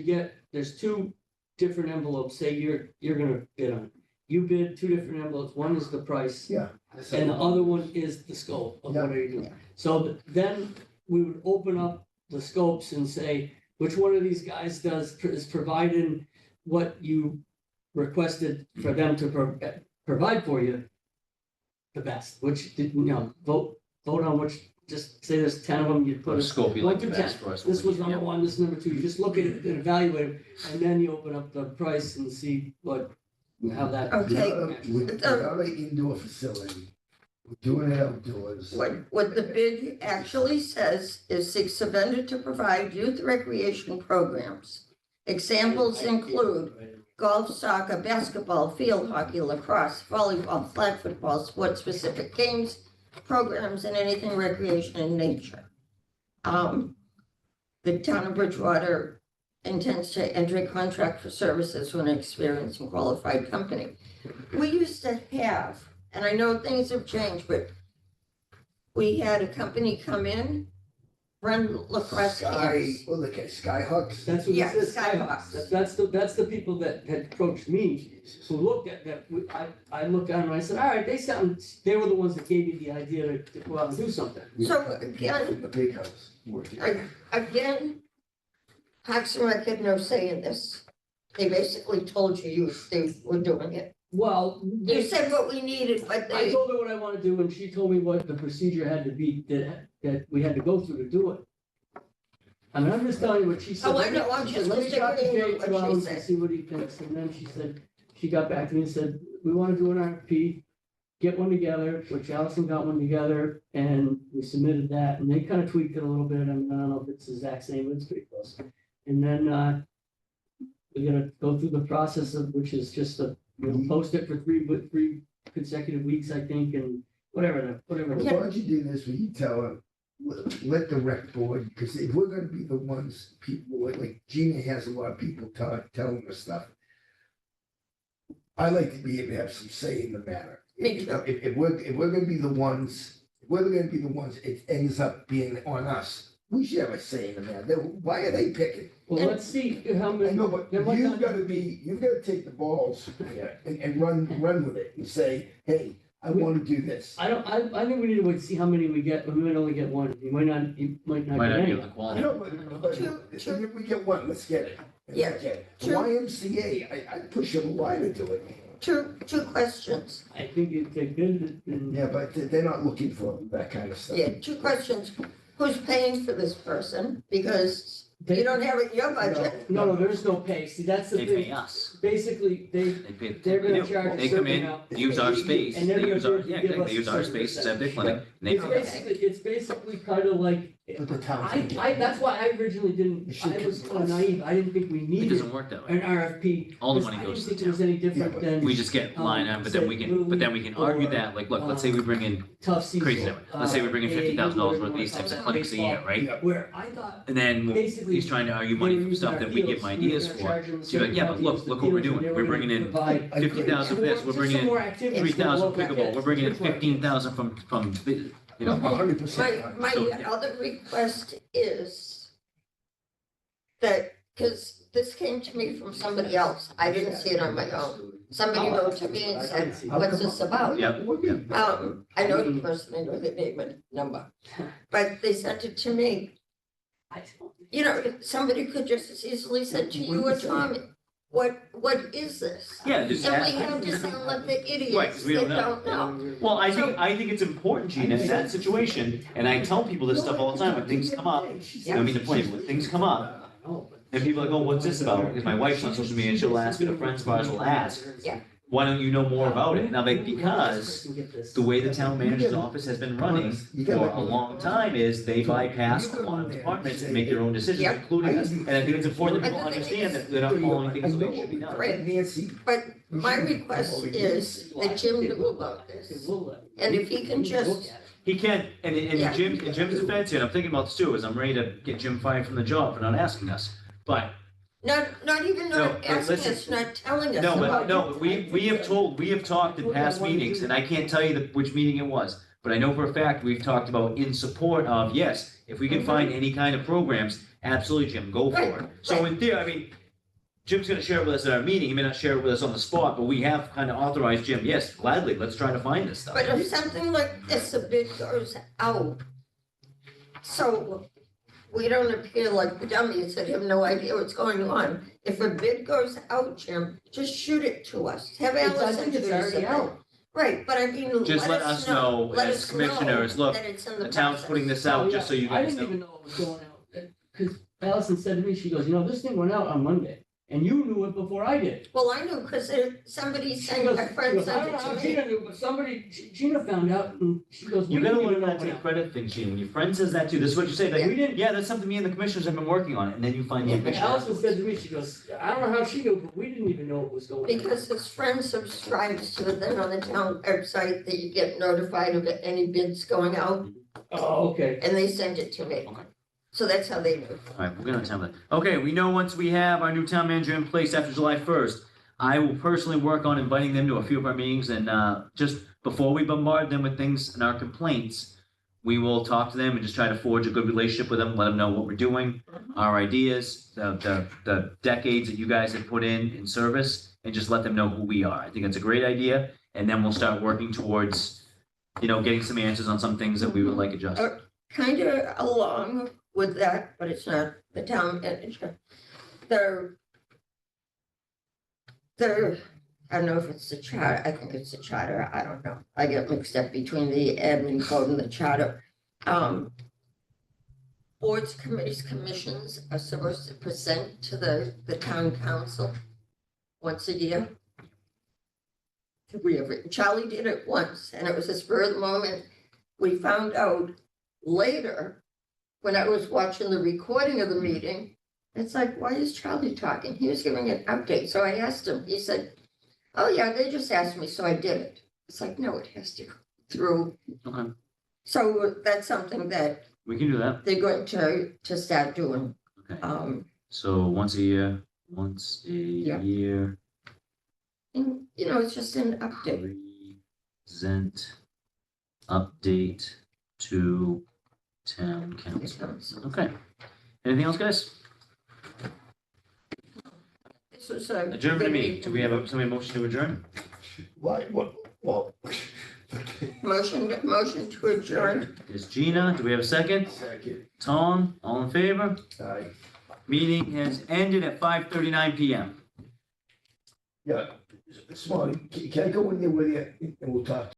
there's 2 different envelopes, say you're gonna bid on. You bid 2 different envelopes, one is the price, Yeah. and the other one is the scope of what are you doing. So then we would open up the scopes and say, which one of these guys is providing what you requested for them to provide for you the best, which, vote on which, just say there's 10 of them, you Put put a a scope you one like the through best 10. for us. This was number Yeah. 1, this is number 2, you just look at it and evaluate it, and then you open up the price and see how that. Okay. Without an indoor facility, we're doing it outdoors. What the bid actually says is seeks a vendor to provide youth recreation programs. Examples include golf, soccer, basketball, field hockey, lacrosse, volleyball, flag football, sport-specific games, programs, and anything recreation in nature. The town of Bridgewater intends to enter a contract for services with an experienced and qualified company. We used to have, and I know things have changed, but we had a company come in, run lacrosse Sky, camps. well, look at Skyhawks. That's what Yeah, this is. Skyhawks. That's the people that had approached me, who looked at that, I looked at them and I said, all right, they were the ones that gave me the idea to go out and do something. So again, The big house. again, Parks and Rec had no say in this. They basically told you they were doing it. Well, You said what we needed, but I they, told her what I want to do, and she told me what the procedure had to be, that we had to go through to do it. I mean, I'm just telling you what she said. Oh, I know, I'm She just said, let me talk to agreeing Jay with what she Jones and said. see what he thinks, and then she said, she got back to me and said, we want to do an RFP, get one together, which Allison got one together, and we submitted that, and they kind of tweaked it a little bit, I mean, I don't know if it's the exact same, but it's pretty close. And then, we're gonna go through the process of, which is just post it for 3 consecutive weeks, I think, and whatever. Why don't you do this, when you tell them, let the rec board, because if we're gonna be the ones, people, like Gina has a lot of people telling us stuff. I like to be able to have some say in the matter. Me too. If we're gonna be the ones, it ends up being on us. We should have a say in the matter. Why are they picking? Well, let's see how I many. know, but Then what you've kind gotta take the balls and run with it and say, hey, I wanna do this. I think we need to wait to see how many we get, we might only get one, you might not Might get not be any. of the I quality. know, but if we get one, let's get it. Yeah, true. YMCA, I push them why to do it. two questions. I think it's a good, and Yeah, but they're not looking for that kind of stuff. Yeah, two questions. Who's paying for this person? Because you don't have it in your budget. no, there's no pay, see, that's the They thing. pay us. basically, They pay. they're gonna do. charge a They come certain in, amount. use our space, And they they're use gonna our, give yeah, us exactly, they use our a space, certain have their clinic, and they It's come in. basically, it's basically kind of like, But the town. that's why I originally didn't, It should I was come kind of to us. naive, I didn't think we It needed doesn't work that way. an RFP. All the because money I goes didn't to think it was any different than We just get line item, but then we can, argue that, like, look, let's say we bring in, tough season. crazy number, let's say we bring in $50,000 worth of these types of clinics a year, right? Yeah. Where I thought, And then basically. he's trying to argue they were money from using stuff our that we give fields, him we were ideas gonna for. charge them a So you're like, yeah, certain but look, amount to look use what we're the fields, doing, and we're they were bringing gonna in provide 50,000 for this, we're just bringing some in more activities for the 3,000 local pickleball, kids. we're bringing in Kids want 15,000 from, you know. 100%. My So, yeah. other request is that, because this came to me from somebody else, I didn't see it on my own. Somebody wrote to me and said, what's this about? Yep, yep. I know the person, I know the name and number, but they sent it to me. You know, somebody could just as easily said to you or Tommy, what is this? Yeah, just And we ask. have to sound like the Right, 'cause idiots we that don't don't know. Well, I think it's important, Gina, in that situation, and I tell people this stuff all the time, when things come up, I don't mean to point, when things come up, and people are like, oh, what's this about? Because my wife's on social media, and she'll ask, and a friend of ours will ask. Yeah. Why don't you know more about it? Now, because the way the town manager's office has been running for a long time is they bypass a lot of departments and make their own decisions, Yep. including us. And I think it's important that people understand that they're not following things the way it should be done. Right. Nancy. But my request is that Jim knew about this. And if he can just, He can, and Yeah. in Jim's defense, and I'm thinking about this too, is I'm ready to get Jim fired from the job for not asking us. But, not even No, not but asking listen. us, not telling us no, about but, it. no, we have talked in past meetings, and I can't tell you which meeting it was. But I know for a fact, we've talked about in support of, yes, if we can find any kind of programs, absolutely, Jim, go for it. So in theory, I mean, Jim's gonna share it with us at our meeting, he may not share it with us on the spot, but we have kind of authorized Jim, yes, gladly, let's try to find this stuff. But if something like this, a bid goes out, so we don't appear like dummies that have no idea what's going on. If a bid goes out, Jim, just shoot it to us. Have I Allison think it's do already something. out. Right, but I mean, Just let us know let as us know commissioners, look, that it's in the The town's process. putting this out just so you I guys didn't know. even know it was going out, because Allison said to me, she goes, this thing went out on Monday, and you knew it before I did. Well, I knew, because somebody She sent, goes, my she friend goes, I sent don't know it how to me. Gina knew, but Gina found out, and she goes, we You gotta didn't even learn know not it to went take out. credit things, Gene. When your friend says that too, this is what you say, like, We didn't, yeah, that's something me and the commissioners have been working on, and then you find the and commission. Allison said to me, she goes, I don't know how she knew, but we didn't even know it was going on. Because his friend subscribes to the thing on the town website that you get notified of any bids going out, Oh, okay. and they sent it to me. Okay. So that's how they knew. Alright, we're gonna tell that. Okay, we know once we have our new town manager in place after July 1st, I will personally work on inviting them to a few of our meetings and just before we bombard them with things and our complaints, we will talk to them and just try to forge a good relationship with them, let them know what we're doing, our ideas, the decades that you guys have put in service, and just let them know who we are. I think that's a great idea, and then we'll start working towards, getting some answers on some things that we would like adjusted. Kind of along with that, but it's not the town manager. I don't know if it's the charter, I think it's the charter, I don't know. I get mixed up between the admin code and the charter. Boards, committees, commissions are supposed to present to the town council once a year. We have it, Charlie did it once, and it was a spur of the moment. We found out later, when I was watching the recording of the meeting, it's like, why is Charlie talking? He was giving an update, so I asked him, he said, oh yeah, they just asked me, so I did it. It's like, no, it has to go through. Okay, So that's something that we can do that. they're going to start doing. Okay, so once a year, Yeah. year, And, it's just an update. present update to town council. So Okay, anything else, guys? this was a. Adjourn the meeting. Do we have somebody motion to adjourn? Why, well. Motion to adjourn. Is Gina, do we have a second? Second. Tom, all in favor? Aye. Meeting has ended at 5:39 PM. Yeah, Smiley, can I go in there with you and we'll talk?